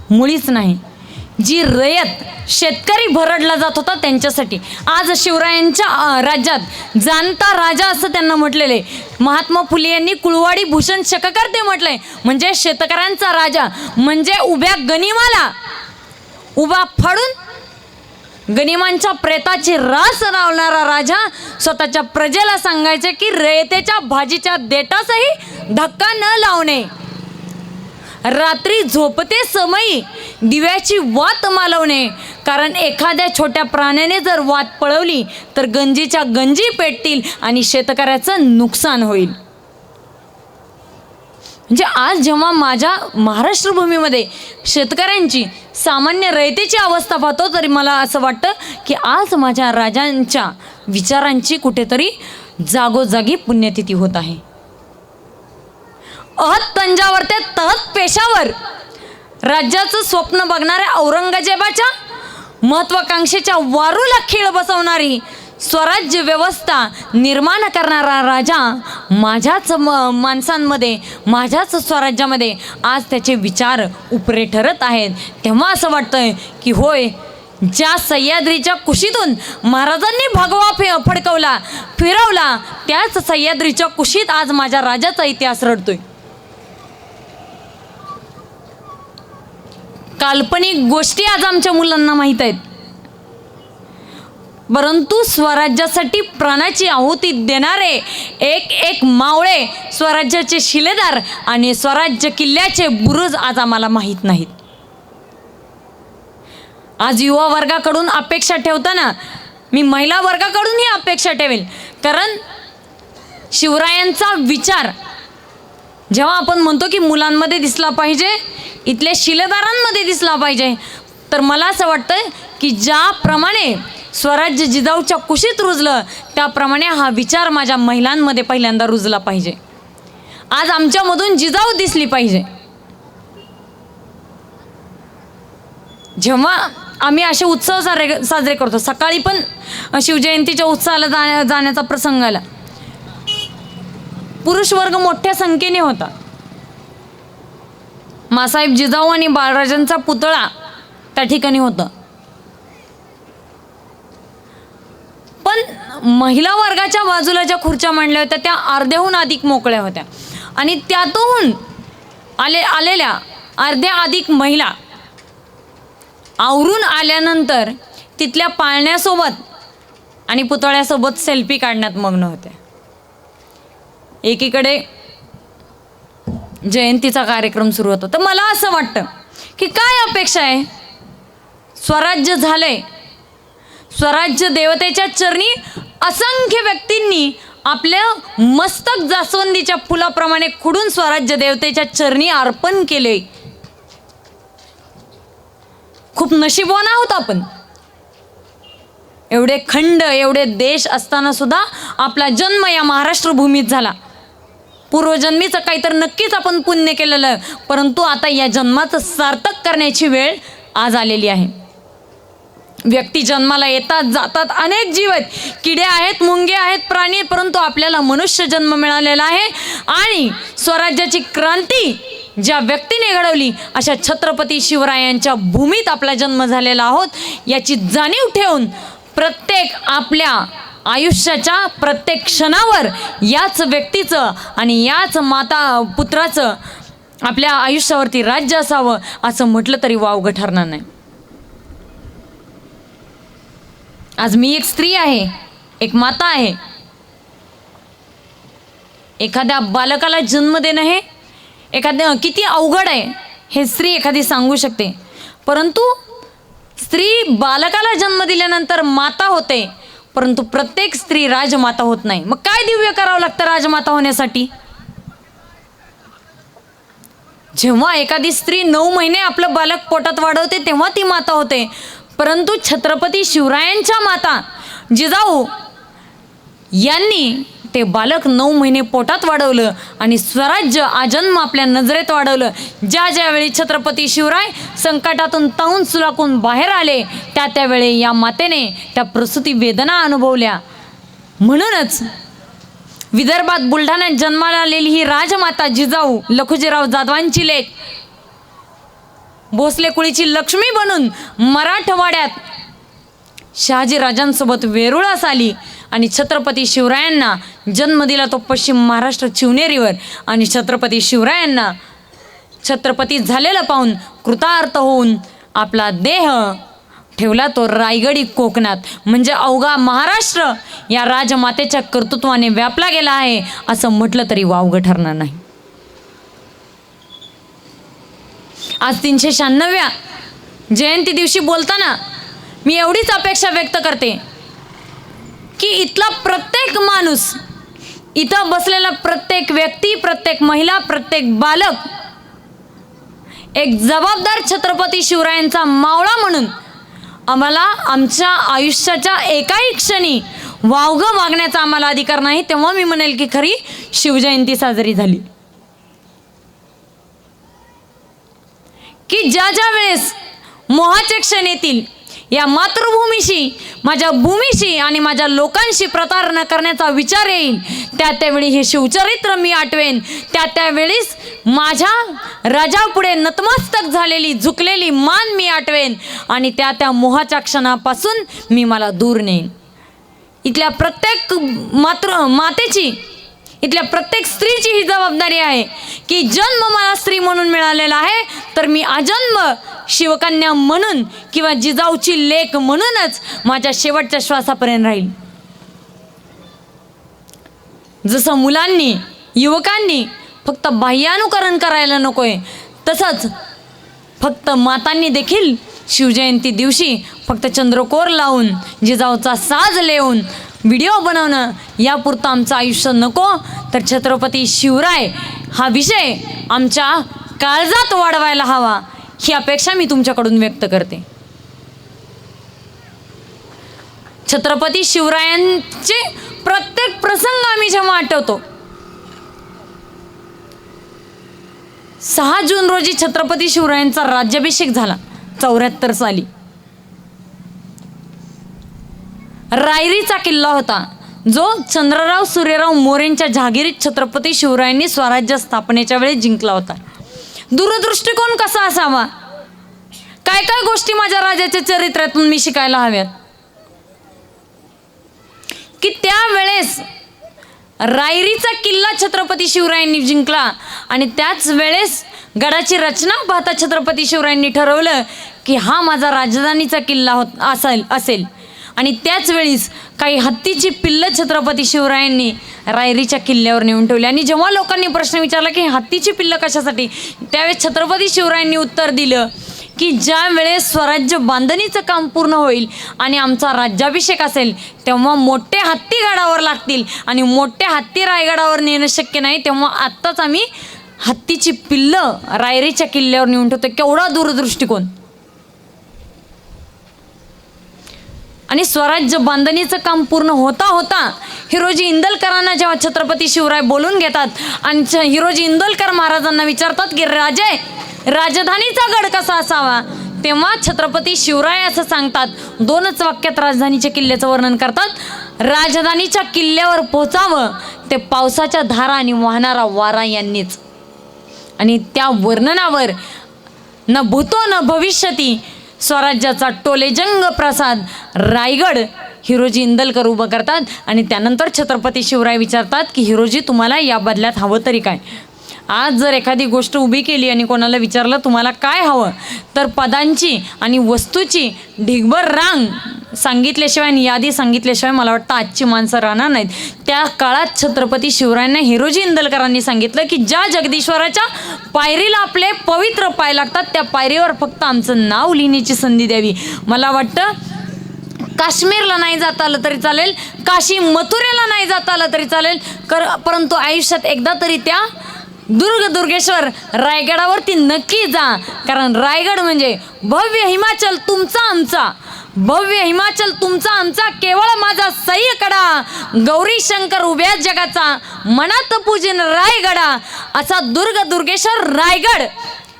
मुळीच नाही. जी रयत, शेतकरी भरडला जात होता त्यांच्यासाठी. आज शिवरायांच्या राज्यात जाणता राजा असं त्यांना म्हटलेले. महात्मा फुले यांनी कुळवाडी भूषण शककर्ते म्हटलंय, म्हणजे शेतकऱ्यांचा राजा, म्हणजे उभ्या गनिमाला उभा फाडून गनिमांच्या प्रेताची रास लावणारा राजा स्वतःच्या प्रजेला सांगायचे की रयतेच्या भाजीच्या देठासही धक्का न लावणे, रात्री झोपते समयी दिव्याची वात मालवणे. कारण एखाद्या छोट्या प्राण्याने जर वात पळवली तर गंजीच्या गंजी पेटतील आणि शेतकऱ्याचं नुकसान होईल. म्हणजे आज जेव्हा माझ्या महाराष्ट्र भूमीमध्ये शेतकऱ्यांची, सामान्य रयतेची अवस्था पाहतो तरी मला असं वाटतं की आज माझ्या राजांच्या विचारांची कुठेतरी जागोजागी पुण्यतिथी होत आहे. अहत तंजावर ते तहत पेशावर राज्याचं स्वप्न बघणाऱ्या औरंगजेबाच्या महत्वाकांक्षेच्या वारूला खीळ बसवणारी स्वराज्य व्यवस्था निर्माण करणारा राजा माझ्याच माणसांमध्ये, माझ्याच स्वराज्यामध्ये आज त्याचे विचार उपरे ठरत आहेत. तेव्हा असं वाटतंय की होय, ज्या सह्याद्रीच्या कुशीतून महाराजांनी भगवा फडकवला, फिरवला, त्याच सह्याद्रीच्या कुशीत आज माझ्या राजाचा इतिहास रडतोय. काल्पनिक गोष्टी आज आमच्या मुलांना माहीत आहेत, परंतु स्वराज्यासाठी प्राणाची आहुती देणारे एक एक मावळे, स्वराज्याचे शिलेदार आणि स्वराज्य किल्ल्याचे बुरुज आज आम्हाला माहीत नाहीत. आज युवा वर्गाकडून अपेक्षा ठेवताना मी महिला वर्गाकडूनही अपेक्षा ठेवेल. कारण शिवरायांचा विचार जेव्हा आपण म्हणतो की मुलांमध्ये दिसला पाहिजे, इथल्या शिलेदारांमध्ये दिसला पाहिजे, तर मला असं वाटतं की ज्याप्रमाणे स्वराज्य जिजाऊच्या कुशीत रुजलं त्याप्रमाणे हा विचार माझ्या महिलांमध्ये पहिल्यांदा रुजला पाहिजे. आज आमच्यामधून जिजाऊ दिसली पाहिजे. जेव्हा आम्ही असे उत्सव साजरे करतो, सकाळी पण शिवजयंतीच्या उत्सवाला जाण्याचा प्रसंग आला, पुरुष वर्ग मोठ्या संख्येने होता. मासाहेब जिजाऊ आणि बाळराजांचा पुतळा त्या ठिकाणी होता. पण महिला वर्गाच्या बाजूला ज्या खुर्च्या मांडल्या होत्या त्या अर्ध्याहून अधिक मोकळ्या होत्या आणि त्यातून आलेल्या अर्ध्या अधिक महिला आवरून आल्यानंतर तिथल्या पाळण्यासोबत आणि पुतळ्यासोबत सेल्फी काढण्यात मग्न होते. एकीकडे जयंतीचा कार्यक्रम सुरू होता. तर मला असं वाटतं की काय अपेक्षा आहे? स्वराज्य झालंय, स्वराज्य देवतेच्या चरणी असंख्य व्यक्तींनी आपल्या मस्तक जास्वंदीच्या फुलाप्रमाणे खुडून स्वराज्य देवतेच्या चरणी अर्पण केले. खूप नशीबवान आहोत आपण. एवढे खंड, एवढे देश असताना सुद्धा आपला जन्म या महाराष्ट्र भूमीत झाला. पूर्वजन्मीचं काहीतरी नक्कीच आपण पुण्य केलेलं आहे, परंतु आता या जन्माचं सार्थक करण्याची वेळ आज आलेली आहे. व्यक्ती जन्माला येतात जातात, अनेक जीव आहेत, किडे आहेत, मुंगे आहेत, प्राणी आहेत, परंतु आपल्याला मनुष्य जन्म मिळालेला आहे. आणि स्वराज्याची क्रांती ज्या व्यक्तीने घडवली अशा छत्रपती शिवरायांच्या भूमीत आपला जन्म झालेला आहोत. याची जाणीव ठेवून प्रत्येक आपल्या आयुष्याच्या प्रत्येक क्षणावर याच व्यक्तीचं आणि याच माता पुत्राचं आपल्या आयुष्यावरती राज्य असावं असं म्हटलं तरी वावगं ठरणार नाही. आज मी एक स्त्री आहे, एक माता आहे. एखाद्या बालकाला जन्म देणं हे एखाद्या किती अवघड आहे हे स्त्री एखादी सांगू शकते, परंतु स्त्री बालकाला जन्म दिल्यानंतर माता होते, परंतु प्रत्येक स्त्री राजमाता होत नाही. मग काय दिव्य करावं लागतं राजमाता होण्यासाठी? जेव्हा एखादी स्त्री 9 महिने आपलं बालक पोटात वाढवते तेव्हा ती माता होते, परंतु छत्रपती शिवरायांच्या माता जिजाऊ यांनी ते बालक 9 महिने पोटात वाढवलं आणि स्वराज्य आजन्म आपल्या नजरेत वाढवलं. ज्या ज्यावेळी छत्रपती शिवराय संकटातून तावून सुलाखून बाहेर आले त्यावेळी या मातेने त्या प्रसूती वेदना अनुभवल्या. म्हणूनच विदर्भात बुलढाण्यात जन्माला आलेली ही राजमाता जिजाऊ लखुजीराव जाधवांची लेक भोसले कुळीची लक्ष्मी बनून मराठवाड्यात शहाजीराजांसोबत वेरुळास आली आणि छत्रपती शिवरायांना जन्म दिला तो पश्चिम महाराष्ट्र शिवनेरीवर. आणि छत्रपती शिवरायांना छत्रपती झालेलं पाहून कृतार्थ होऊन आपला देह ठेवला तो रायगडी कोकणात. म्हणजे अवघा महाराष्ट्र या राजमातेच्या कर्तृत्वाने व्यापला गेला आहे असं म्हटलं तरी वावगं ठरणार नाही. आज 396व्या जयंती दिवशी बोलताना मी एवढीच अपेक्षा व्यक्त करते की इथला प्रत्येक माणूस, इथं बसलेला प्रत्येक व्यक्ती, प्रत्येक महिला, प्रत्येक बालक एक जबाबदार छत्रपती शिवरायांचा मावळा म्हणून आम्हाला आमच्या आयुष्याच्या एकाही क्षणी वावगं वागण्याचा आम्हाला अधिकार नाही. तेव्हा मी म्हणेल की खरी शिवजयंती साजरी झाली. की ज्या ज्या वेळेस मोहाचे क्षण येतील, या मातृभूमीशी, माझ्या भूमीशी आणि माझ्या लोकांशी प्रतारणा करण्याचा विचार येईल, त्यावेळी हे शिवचरित्र मी आठवेन. त्यावेळीस माझ्या राजापुढे नतमस्तक झालेली झुकलेली मान मी आठवेन आणि त्या मोहाच्या क्षणापासून मी मला दूर नेईन. इथल्या प्रत्येक मातेची, इथल्या प्रत्येक स्त्रीची ही जबाबदारी आहे की जन्म मला स्त्री म्हणून मिळालेला आहे, तर मी आजन्म शिवकन्या म्हणून किंवा जिजाऊची लेक म्हणूनच माझ्या शेवटच्या श्वासापर्यंत राहील. जसं मुलांनी, युवकांनी फक्त बाह्यानुकरण करायला नकोय, तसंच फक्त मातांनी देखील शिवजयंती दिवशी फक्त चंद्रकोर लावून जिजाऊचा साज लेवून व्हिडिओ बनवणं यापुरतं आमचं आयुष्य नको, तर छत्रपती शिवराय हा विषय आमच्या काळजात वाढवायला हवा ही अपेक्षा मी तुमच्याकडून व्यक्त करते. छत्रपती शिवरायांचे प्रत्येक प्रसंग आम्ही जेव्हा आठवतो, 6 जून रोजी छत्रपती शिवरायांचा राज्याभिषेक झाला 74 साली. रायरीचा किल्ला होता जो चंद्रराव सूर्यराव मोरेंच्या जहागिरीत छत्रपती शिवरायांनी स्वराज्य स्थापनेच्या वेळी जिंकला होता. दूरदृष्टिकोन कसा असावा, काय काय गोष्टी माझ्या राजाच्या चरित्रातून मी शिकायला हव्यात. की त्यावेळेस रायरीचा किल्ला छत्रपती शिवरायांनी जिंकला आणि त्याच वेळेस गडाची रचना पाहता छत्रपती शिवरायांनी ठरवलं की हा माझा राजधानीचा किल्ला असेल आणि त्याच वेळीस काही हत्तीची पिल्लं छत्रपती शिवरायांनी रायरीच्या किल्ल्यावर नेऊन ठेवली. आणि जेव्हा लोकांनी प्रश्न विचारला की हत्तीची पिल्लं कशासाठी, त्यावेळेस छत्रपती शिवरायांनी उत्तर दिलं की ज्या वेळेस स्वराज्य बांधणीचं काम पूर्ण होईल आणि आमचा राज्याभिषेक असेल तेव्हा मोठे हत्ती गडावर लागतील आणि मोठे हत्ती रायगडावर नेणं शक्य नाही, तेव्हा आत्ताच आम्ही हत्तीची पिल्लं रायरीच्या किल्ल्यावर नेऊन ठेवतो. केवढा दूरदृष्टिकोन. आणि स्वराज्य बांधणीचं काम पूर्ण होता होता हिरोजी इंदलकरांना जेव्हा छत्रपती शिवराय बोलून घेतात आणि हिरोजी इंदलकर महाराजांना विचारतात की राजे, राजधानीचा गड कसा असावा, तेव्हा छत्रपती शिवराय असं सांगतात, 2च वाक्यात राजधानीच्या किल्ल्याचं वर्णन करतात. राजधानीच्या किल्ल्यावर पोचावं ते पावसाच्या धारा आणि वाहणारा वारा यांनीच. आणि त्या वर्णनावर न भूतो न भविष्यती स्वराज्याचा टोलेजंग प्रसाद रायगड हिरोजी इंदलकर उभं करतात. आणि त्यानंतर छत्रपती शिवराय विचारतात की हिरोजी तुम्हाला या बदल्यात हवं तरी काय. आज जर एखादी गोष्ट उभी केली आणि कोणाला विचारलं तुम्हाला काय हवं, तर पदांची आणि वस्तूची ढिगभर रांग सांगितल्याशिवाय आणि यादी सांगितल्याशिवाय मला वाटतं आजची माणसं राहणार नाहीत. त्या काळात छत्रपती शिवरायांना हिरोजी इंदलकरांनी सांगितलं की ज्या जगदीश्वराच्या पायरीला आपले पवित्र पाय लागतात त्या पायरीवर फक्त आमचं नाव लिहिण्याची संधी द्यावी. मला वाटतं काश्मीरला नाही जाता आलं तरी चालेल, काशी मथुरेला नाही जाता आलं तरी चालेल, परंतु आयुष्यात एकदा तरी त्या दुर्गेश्वर रायगडावरती नक्की जा. कारण रायगड म्हणजे भव्य हिमाचल तुमचा आमचा, भव्य हिमाचल तुमचा आमचा, केवळ माझा सह्य कडा, गौरी शंकर उभ्या जगाचा, मनात पूजन रायगडा, असा दुर्गेश्वर रायगड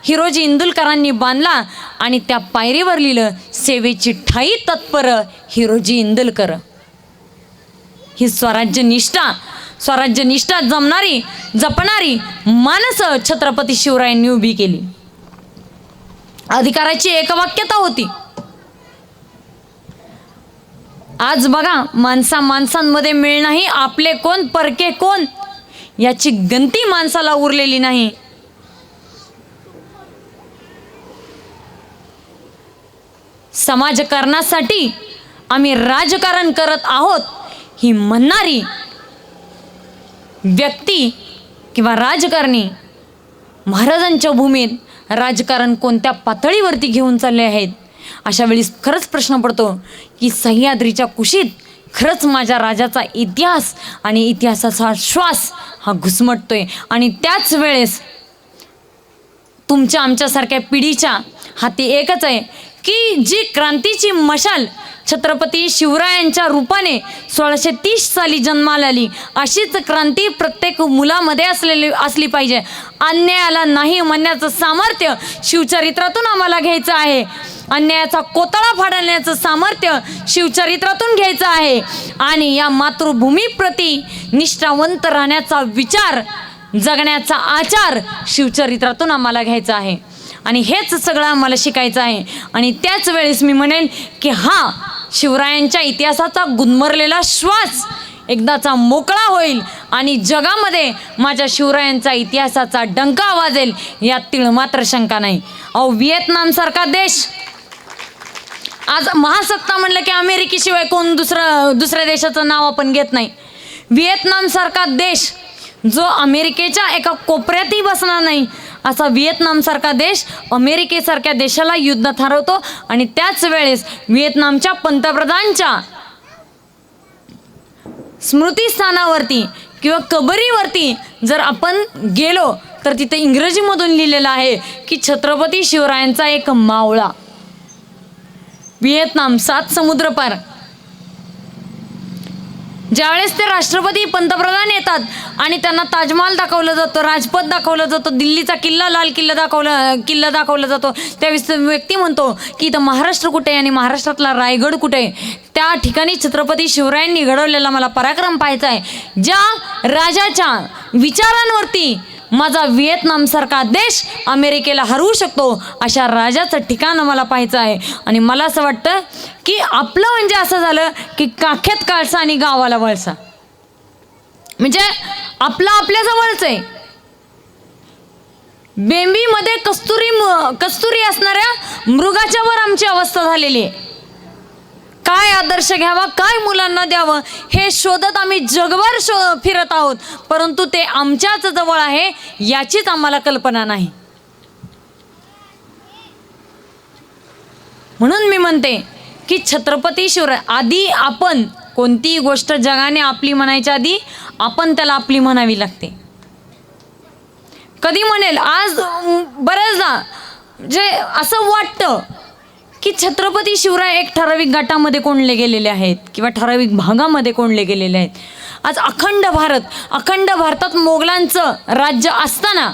हिरोजी इंदुलकरांनी बांधला. आणि त्या पायरीवर लिहिलं सेवेची ठाई तत्पर हिरोजी इंदुलकर. ही स्वराज्य निष्ठा जपणारी माणसं छत्रपती शिवरायांनी उभी केली. अधिकाराची एकवाक्यता होती. आज बघा माणसांमध्ये मेळ नाही, आपले कोण परके कोण याची गंती माणसाला उरलेली नाही. समाजकारणासाठी आम्ही राजकारण करत आहोत ही म्हणणारी व्यक्ती किंवा राजकारणी महाराजांच्या भूमीत राजकारण कोणत्या पातळीवरती घेऊन चालले आहेत. अशा वेळी खरंच प्रश्न पडतो की सह्याद्रीच्या कुशीत खरंच माझ्या राजाचा इतिहास आणि इतिहासाचा श्वास हा घुसमटतोय. आणि त्याच वेळेस तुमच्या आमच्यासारख्या पिढीच्या हाती एकच आहे की जी क्रांतीची मशाल छत्रपती शिवरायांच्या रूपाने 1630 साली जन्माला आली, अशीच क्रांती प्रत्येक मुलामध्ये असली पाहिजे. अन्यायाला नाही म्हणण्याचं सामर्थ्य शिवचरित्रातून आम्हाला घ्यायचं आहे. अन्यायाचा कोतळा फाडण्याचं सामर्थ्य शिवचरित्रातून घ्यायचं आहे. आणि या मातृभूमीप्रती निष्ठावंत राहण्याचा विचार, जगण्याचा आचार शिवचरित्रातून आम्हाला घ्यायचा आहे. आणि हेच सगळं आम्हाला शिकायचं आहे. आणि त्याच वेळेस मी म्हणेन की हा शिवरायांच्या इतिहासाचा गुदमरलेला श्वास एकदाचा मोकळा होईल आणि जगामध्ये माझ्या शिवरायांचा इतिहासाचा डंका वाजेल यात तीळमात्र शंका नाही. व्हिएतनामसारखा देश आज महासत्ता म्हणलं की अमेरिकेशिवाय कोण दुसऱ्या देशाचं नाव आपण घेत नाही. व्हिएतनामसारखा देश जो अमेरिकेच्या एका कोपऱ्यातही बसणार नाही, असा व्हिएतनामसारखा देश अमेरिकेसारख्या देशाला युद्धात हरवतो. आणि त्याच वेळेस व्हिएतनामच्या पंतप्रधानांच्या स्मृतीस्थानावरती किंवा कबरीवरती जर आपण गेलो तर तिथे इंग्रजीमधून लिहिलेलं आहे की छत्रपती शिवरायांचा एक मावळा. व्हिएतनाम 7 समुद्र पार. ज्यावेळेस ते राष्ट्रपती पंतप्रधान येतात आणि त्यांना ताजमहाल दाखवलं जातं, राजपथ दाखवलं जातं, दिल्लीचा किल्ला लाल किल्ला दाखवला जातो, त्यावेळेस व्यक्ती म्हणतो की इथं महाराष्ट्र कुठे आहे आणि महाराष्ट्रातला रायगड कुठे आहे. त्या ठिकाणी छत्रपती शिवरायांनी घडवलेला मला पराक्रम पाहायचा आहे. ज्या राजाच्या विचारांवरती माझा व्हिएतनामसारखा देश अमेरिकेला हरवू शकतो, अशा राजाचं ठिकाण मला पाहायचं आहे. आणि मला असं वाटतं की आपलं म्हणजे असं झालं की काखेत काळसा आणि गावाला वळसा, म्हणजे आपलं आपल्या जवळच आहे. बेंबीमध्ये कस्तुरी असणाऱ्या मृगाच्या वर आमची अवस्था झालेली आहे. काय आदर्श घ्यावा, काय मुलांना द्यावं हे शोधत आम्ही जगभर फिरत आहोत, परंतु ते आमच्याच जवळ आहे याचीच आम्हाला कल्पना नाही. म्हणून मी म्हणते की छत्रपती शिवराय आधी, आपण कोणतीही गोष्ट जगाने आपली म्हणायच्या आधी आपण त्याला आपली म्हणावी लागते. कधी म्हणेल आज बऱ्याचदा जे असं वाटतं की छत्रपती शिवराय एक ठराविक गटामध्ये कोणले गेलेले आहेत किंवा ठराविक भागामध्ये कोणले गेलेले आहेत. आज अखंड भारतात मोगलांचं राज्य असताना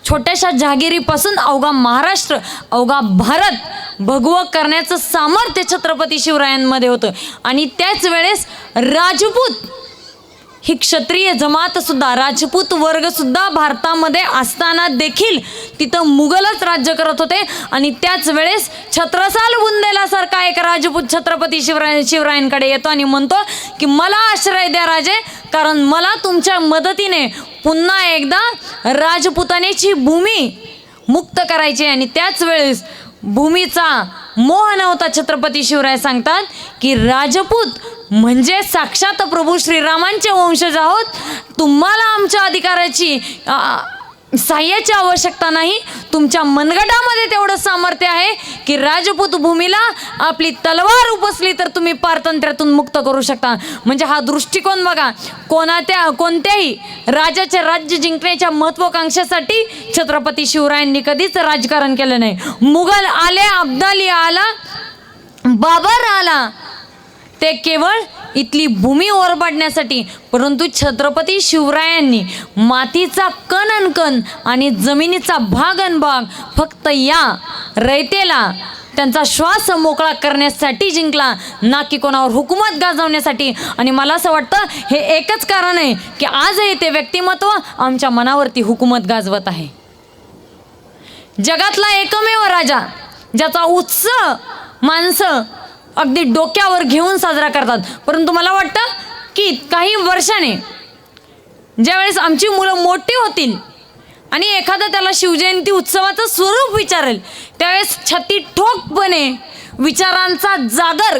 छोट्याशा जहागिरीपासून अवघा महाराष्ट्र, अवघा भारत भगवं करण्याचं सामर्थ्य छत्रपती शिवरायांमध्ये होतं. आणि त्याच वेळेस राजपूत ही क्षत्रिय जमातसुद्धा, राजपूत वर्गसुद्धा भारतामध्ये असताना देखील तिथं मुघलच राज्य करत होते. आणि त्याच वेळेस छत्रसाल बुंदेलासारखा एक राजपूत छत्रपती शिवरायांकडे येतो आणि म्हणतो की मला आश्रय द्या राजे, कारण मला तुमच्या मदतीने पुन्हा एकदा राजपुतानेची भूमी मुक्त करायची. आणि त्याच वेळेस भूमीचा मोह नव्हता. छत्रपती शिवराय सांगतात की राजपूत म्हणजे साक्षात प्रभू श्रीरामांचे वंशज आहोत, तुम्हाला आमच्या अधिकाराची सहाय्याची आवश्यकता नाही. तुमच्या मनगटामध्ये तेवढं सामर्थ्य आहे की राजपूत भूमीला आपली तलवार उपसली तर तुम्ही पारतंत्र्यातून मुक्त करू शकता. म्हणजे हा दृष्टिकोन बघा, कोणत्याही राजाचे राज्य जिंकण्याच्या महत्वाकांक्षेसाठी छत्रपती शिवरायांनी कधीच राजकारण केलं नाही. मुघल आले, अब्दाली आला, बाबर आला, ते केवळ इथली भूमी ओरबाडण्यासाठी. परंतु छत्रपती शिवरायांनी मातीचा कण अनकण आणि जमिनीचा भाग अनभाग फक्त या रयतेला त्यांचा श्वास मोकळा करण्यासाठी जिंकला, ना की कोणावर हुकूमत गाजवण्यासाठी. आणि मला असं वाटतं हे एकच कारण आहे की आजही ते व्यक्तिमत्व आमच्या मनावरती हुकूमत गाजवत आहे. जगातला एकमेव राजा ज्याचा उत्सव माणसं अगदी डोक्यावर घेऊन साजरा करतात. परंतु मला वाटतं की काही वर्षाने ज्यावेळेस आमची मुलं मोठी होतील आणि एखादा त्याला शिवजयंती उत्सवाचं स्वरूप विचारेल, त्यावेळेस छाती ठोकपणे विचारांचा जागर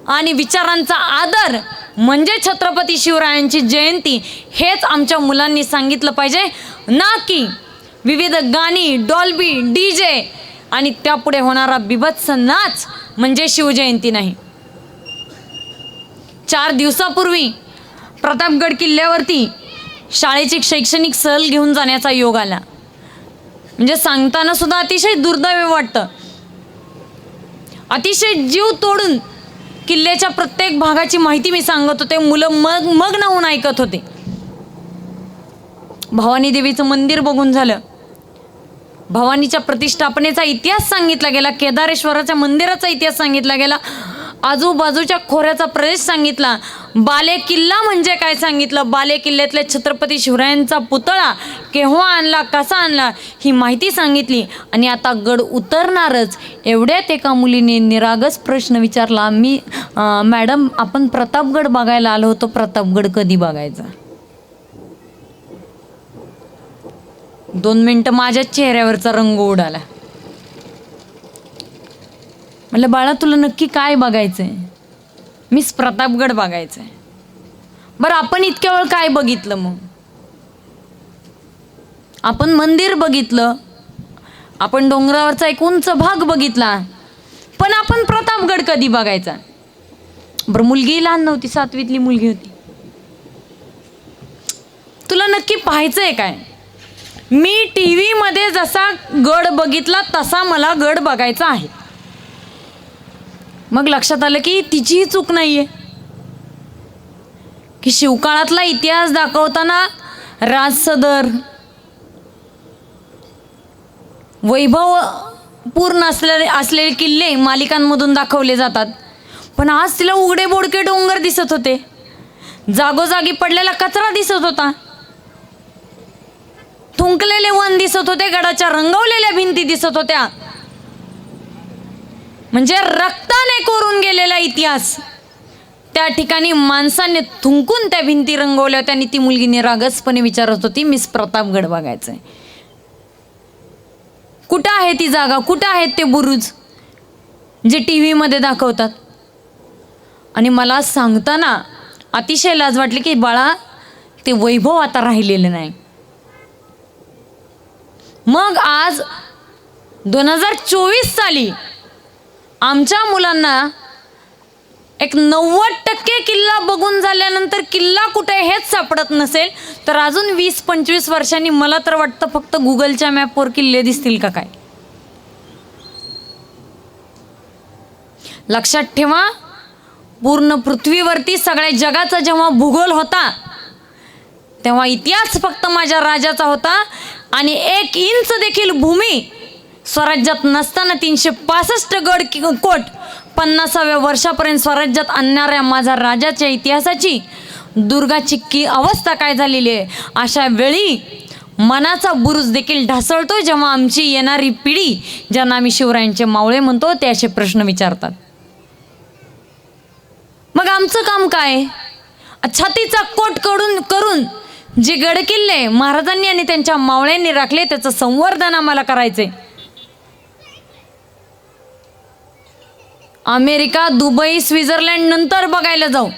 आणि विचारांचा आदर म्हणजे छत्रपती शिवरायांची जयंती हेच आमच्या मुलांनी सांगितलं पाहिजे, ना की विविध गाणी, डॉल्बी, DJ आणि त्यापुढे होणारा बिभत्स नाच म्हणजे शिवजयंती नाही. 4 दिवसापूर्वी प्रतापगड किल्ल्यावरती शाळेची शैक्षणिक सहल घेऊन जाण्याचा योग आला. म्हणजे सांगताना सुद्धा अतिशय दुर्दैवी वाटतं. अतिशय जीव तोडून किल्ल्याच्या प्रत्येक भागाची माहिती मी सांगत होते. मुलं मग्न होऊन ऐकत होते. भवानी देवीचं मंदिर बघून झालं, भवानीच्या प्रतिष्ठापनेचा इतिहास सांगितला गेला, केदारेश्वराच्या मंदिराचा इतिहास सांगितला गेला, आजूबाजूच्या खोऱ्याचा प्रदेश सांगितला, बाले किल्ला म्हणजे काय सांगितलं, बाले किल्ल्यातल्या छत्रपती शिवरायांचा पुतळा केव्हा आणला, कसा आणला ही माहिती सांगितली. आणि आता गड उतरणारच एवढ्यात एका मुलीने निरागस प्रश्न विचारला, मॅडम आपण प्रतापगड बघायला आलो होतो, प्रतापगड कधी बघायचा? 2 मिनिटं माझ्या चेहऱ्यावरचा रंग उडाला. म्हटलं बाळा तुला नक्की काय बघायचंय? मीच प्रतापगड बघायचंय. बरं आपण इतक्या वेळ काय बघितलं मग? आपण मंदिर बघितलं, आपण डोंगरावरचा एक उंच भाग बघितला, पण आपण प्रतापगड कधी बघायचा? बरं मुलगी लहान नव्हती, 7वीतली मुलगी होती. तुला नक्की पाहायचंय काय? मी TV मध्ये जसा गड बघितला तसा मला गड बघायचा आहे. मग लक्षात आलं की तिचीही चूक नाहीये की शिवकाळातला इतिहास दाखवताना राजसदर वैभव पूर्ण असलेले किल्ले मालिकांमधून दाखवले जातात. पण आज तिला उघडे बोडके डोंगर दिसत होते, जागोजागी पडलेला कचरा दिसत होता, थुंकलेले वन दिसत होते, गडाच्या रंगवलेल्या भिंती दिसत होत्या. म्हणजे रक्ताने कोरून गेलेला इतिहास त्या ठिकाणी माणसाने थुंकून त्या भिंती रंगवल्या होत्या. आणि ती मुलगी निरागसपणे विचारत होती मीच प्रतापगड बघायचंय. कुठं आहे ती जागा, कुठं आहेत ते बुरुज जे TV मध्ये दाखवतात? आणि मला सांगताना अतिशय लाज वाटली की बाळा ते वैभव आता राहिलेलं नाही. मग आज 2024 साली आमच्या मुलांना एक 90% किल्ला बघून झाल्यानंतर किल्ला कुठे हेच सापडत नसेल तर अजून 20-25 वर्षांनी मला तर वाटतं फक्त गुगलच्या मॅपवर किल्ले दिसतील का काय. लक्षात ठेवा, पूर्ण पृथ्वीवरती सगळ्या जगाचा जेव्हा भूगोल होता तेव्हा इतिहास फक्त माझ्या राजाचा होता आणि 1 इंच देखील भूमी स्वराज्यात नसताना 365 गड कोट 50व्या वर्षापर्यंत स्वराज्यात आणणाऱ्या माझ्या राजाच्या इतिहासाची दुर्गाची अवस्था काय झालेली आहे. अशा वेळी मनाचा बुरुज देखील ढासळतो जेव्हा आमची येणारी पिढी, ज्यांना आम्ही शिवरायांचे मावळे म्हणतो, ते असे प्रश्न विचारतात. मग आमचं काम काय? छातीचा कोट करून जे गडकिल्ले महाराजांनी आणि त्यांच्या मावळ्यांनी राखले त्याचं संवर्धन आम्हाला करायचे. अमेरिका, दुबई, स्वित्झर्लंड नंतर बघायला जाऊ.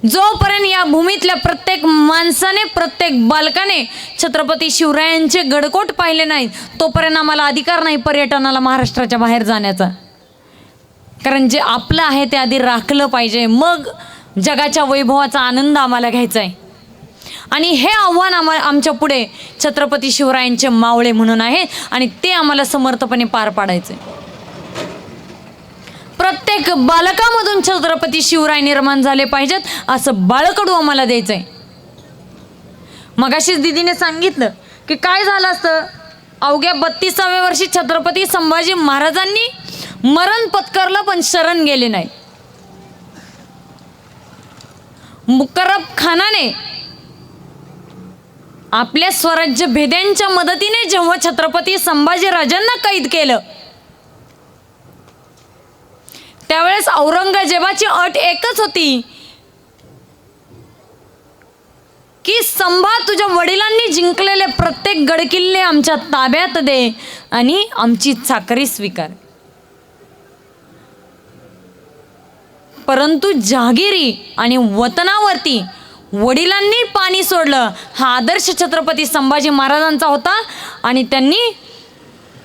जोपर्यंत या भूमीतल्या प्रत्येक माणसाने, प्रत्येक बालकाने छत्रपती शिवरायांचे गडकोट पाहिले नाही तोपर्यंत आम्हाला अधिकार नाही पर्यटनाला महाराष्ट्राच्या बाहेर जाण्याचा. कारण जे आपलं आहे ते आधी राखलं पाहिजे, मग जगाच्या वैभवाचा आनंद आम्हाला घ्यायचा आहे. आणि हे आव्हान आमच्या पुढे छत्रपती शिवरायांचे मावळे म्हणून आहे आणि ते आम्हाला समर्थपणे पार पाडायचे. प्रत्येक बालकामधून छत्रपती शिवराय निर्माण झाले पाहिजेत असं बाळकडू आम्हाला द्यायचंय. मगाशीच दिदीने सांगितलं की काय झालं असतं, अवघ्या 32व्या वर्षी छत्रपती संभाजी महाराजांनी मरण पत्करलं पण शरण गेले नाही. मुकर्रब खानाने आपल्या स्वराज्य भेद्यांच्या मदतीने जेव्हा छत्रपती संभाजी राजांना कैद केलं त्यावेळेस औरंगजेबाची अट एकच होती की संभा तुझ्या वडिलांनी जिंकलेले प्रत्येक गडकिल्ले आमच्या ताब्यात दे आणि आमची चाकरी स्वीकार. परंतु जहागिरी आणि वतनावरती वडिलांनी पाणी सोडलं हा आदर्श छत्रपती संभाजी महाराजांचा होता आणि त्यांनी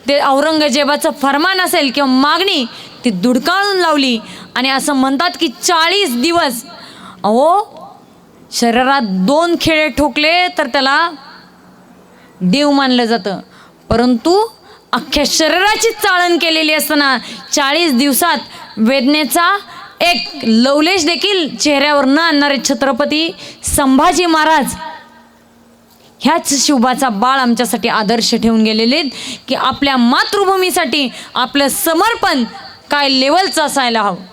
ते औरंगजेबाचं फरमान असेल किंवा मागणी ती दुडकाळून लावली. आणि असं म्हणतात की 40 दिवस शरीरात 2 खेळे ठोकले तर त्याला देव मानलं जातं, परंतु अख्ख्या शरीराची चाळण केलेली असताना 40 दिवसात वेदनेचा एक लवलेश देखील चेहऱ्यावर न आणणारे छत्रपती संभाजी महाराज ह्याच शिवबाचा बाळ आमच्यासाठी आदर्श ठेवून गेलेले की आपल्या मातृभूमीसाठी आपलं समर्पण काय लेवलचं असायला हवं.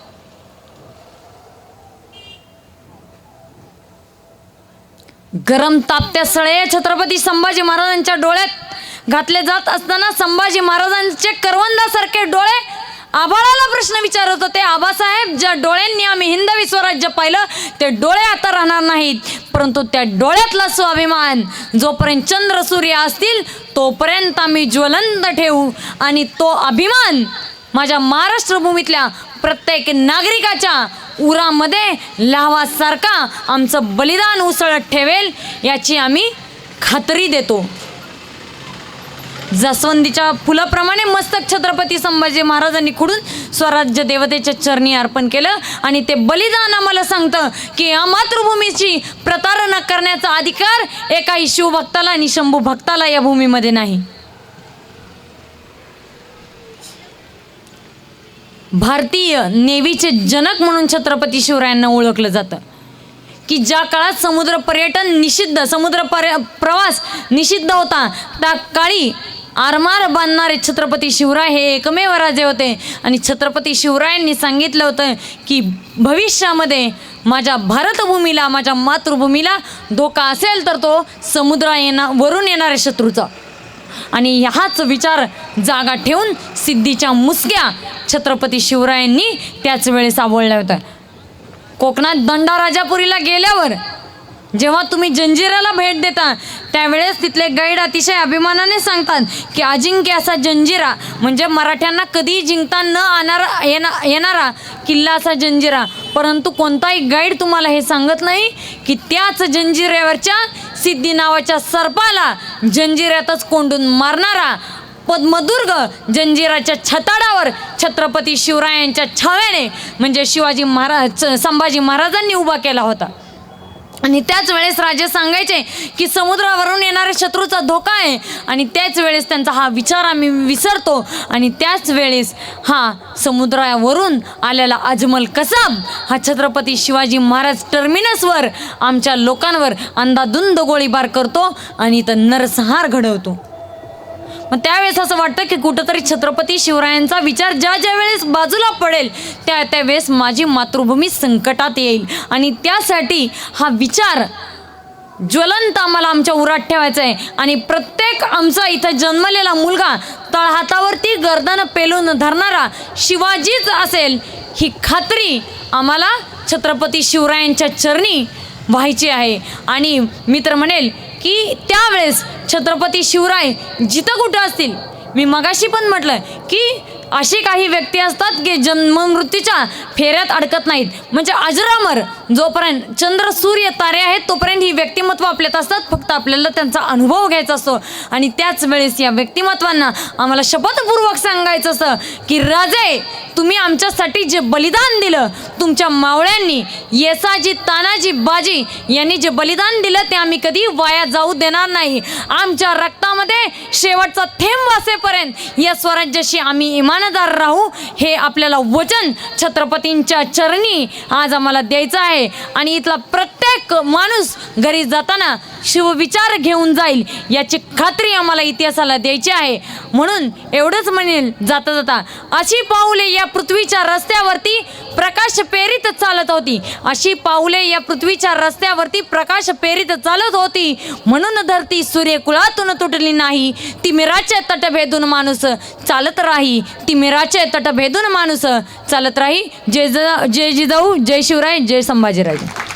गरम तापत्या सळया छत्रपती संभाजी महाराजांच्या डोळ्यात घातले जात असताना संभाजी महाराजांचे करवंदासारखे डोळे आभाळाला प्रश्न विचारत होते. आबासाहेब, ज्या डोळ्यांनी आम्ही हिंदवी स्वराज्य पाहिलं ते डोळे आता राहणार नाहीत, परंतु त्या डोळ्यातला स्वाभिमान जोपर्यंत चंद्र सूर्य असतील तोपर्यंत आम्ही ज्वलंत ठेवू आणि तो अभिमान माझ्या महाराष्ट्र भूमीतल्या प्रत्येक नागरिकाच्या उरामध्ये लावासारखा आमचं बलिदान उसळत ठेवेल याची आम्ही खात्री देतो. जास्वंदीच्या फुलाप्रमाणे मस्तक छत्रपती संभाजी महाराजांनी खुडून स्वराज्य देवतेच्या चरणी अर्पण केलं आणि ते बलिदान आम्हाला सांगतं की या मातृभूमीची प्रतारणा करण्याचा अधिकार एकाही शिवभक्ताला आणि शंभू भक्ताला या भूमीमध्ये नाही. भारतीय नेव्हीचे जनक म्हणून छत्रपती शिवरायांना ओळखलं जातं की ज्या काळात समुद्र पर्यटन निषिद्ध, प्रवास निषिद्ध होता त्या काळी आरमार बांधणारे छत्रपती शिवराय हे एकमेव राजे होते. आणि छत्रपती शिवरायांनी सांगितलं होतं की भविष्यामध्ये माझ्या भारतभूमीला, माझ्या मातृभूमीला धोका असेल तर तो वरून येणाऱ्या शत्रूचा. आणि हाच विचार जागा ठेवून सिद्धीच्या मुसक्या छत्रपती शिवरायांनी त्याच वेळेस आवळल्या होत्या. कोकणात दंडाराजापुरीला गेल्यावर जेव्हा तुम्ही जंजिऱ्याला भेट देता त्यावेळेस तिथले गाईड अतिशय अभिमानाने सांगतात की अजिंक्य असा जंजिरा म्हणजे मराठ्यांना कधी जिंकता न येणारा किल्ला असा जंजिरा. परंतु कोणताही गाईड तुम्हाला हे सांगत नाही की त्याच जंजिऱ्यावरच्या सिद्धी नावाच्या सर्पाला जंजिऱ्यातच कोंडून मारणारा पद्मदुर्ग जंजिराच्या छताडावर छत्रपती शिवरायांच्या छाव्याने म्हणजे संभाजी महाराजांनी उभा केला होता. आणि त्याच वेळेस राजे सांगायचे की समुद्रावरून येणाऱ्या शत्रूचा धोका आहे आणि त्याच वेळेस त्यांचा हा विचार आम्ही विसरतो आणि त्याच वेळेस हा समुद्रावरून आलेला अजमल कसाब हा छत्रपती शिवाजी महाराज टर्मिनसवर आमच्या लोकांवर अंधाधुंद गोळीबार करतो आणि इथं नरसंहार घडवतो. मग त्यावेळेस असं वाटतं की कुठंतरी छत्रपती शिवरायांचा विचार ज्या वेळेस बाजूला पडेल त्यावेळेस माझी मातृभूमी संकटात येईल आणि त्यासाठी हा विचार ज्वलंत आम्हाला आमच्या उरात ठेवायचा आहे. आणि प्रत्येक आमचा इथं जन्मलेला मुलगा तळहातावरती गर्दन पेलून धरणारा शिवाजीच असेल ही खात्री आम्हाला छत्रपती शिवरायांच्या चरणी व्हायची आहे. आणि मी तर म्हणेल की त्यावेळेस छत्रपती शिवराय जिथं कुठं असतील, मी मगाशी पण म्हटलं की अशी काही व्यक्ती असतात की जन्ममृत्यूच्या फेऱ्यात अडकत नाहीत. म्हणजे अजरामर जोपर्यंत चंद्र सूर्य तारे आहेत तोपर्यंत ही व्यक्तिमत्व आपल्यात असतात. फक्त आपल्याला त्यांचा अनुभव घ्यायचा असतो. आणि त्याच वेळेस या व्यक्तिमत्वांना आम्हाला शपथपूर्वक सांगायचं असतं की राजे तुम्ही आमच्यासाठी जे बलिदान दिलं, तुमच्या मावळ्यांनी येसाजी तानाजी बाजी यांनी जे बलिदान दिलं ते आम्ही कधी वाया जाऊ देणार नाही. आमच्या रक्तामध्ये शेवटचा थेंब असेपर्यंत या स्वराज्याशी आम्ही इमानदार राहू हे आपल्याला वचन छत्रपतींच्या चरणी आज आम्हाला द्यायचं आहे. आणि इथला प्रत्येक माणूस घरी जाताना शिवविचार घेऊन जाईल याची खात्री आम्हाला इतिहासाला द्यायची आहे. म्हणून एवढंच म्हणेल जाता जाता, अशी पाऊले या पृथ्वीच्या रस्त्यावरती प्रकाश पेरीत चालत होती, अशी पाऊले या पृथ्वीच्या रस्त्यावरती प्रकाश पेरीत चालत होती. म्हणून धरती सूर्यकुळातून तुटली नाही, तिमिराचे तट भेदून माणूस चालत राही, तिमिराचे तट भेदून माणूस चालत राही. जय जिजाऊ, जय शिवराय, जय संभाजीराजे.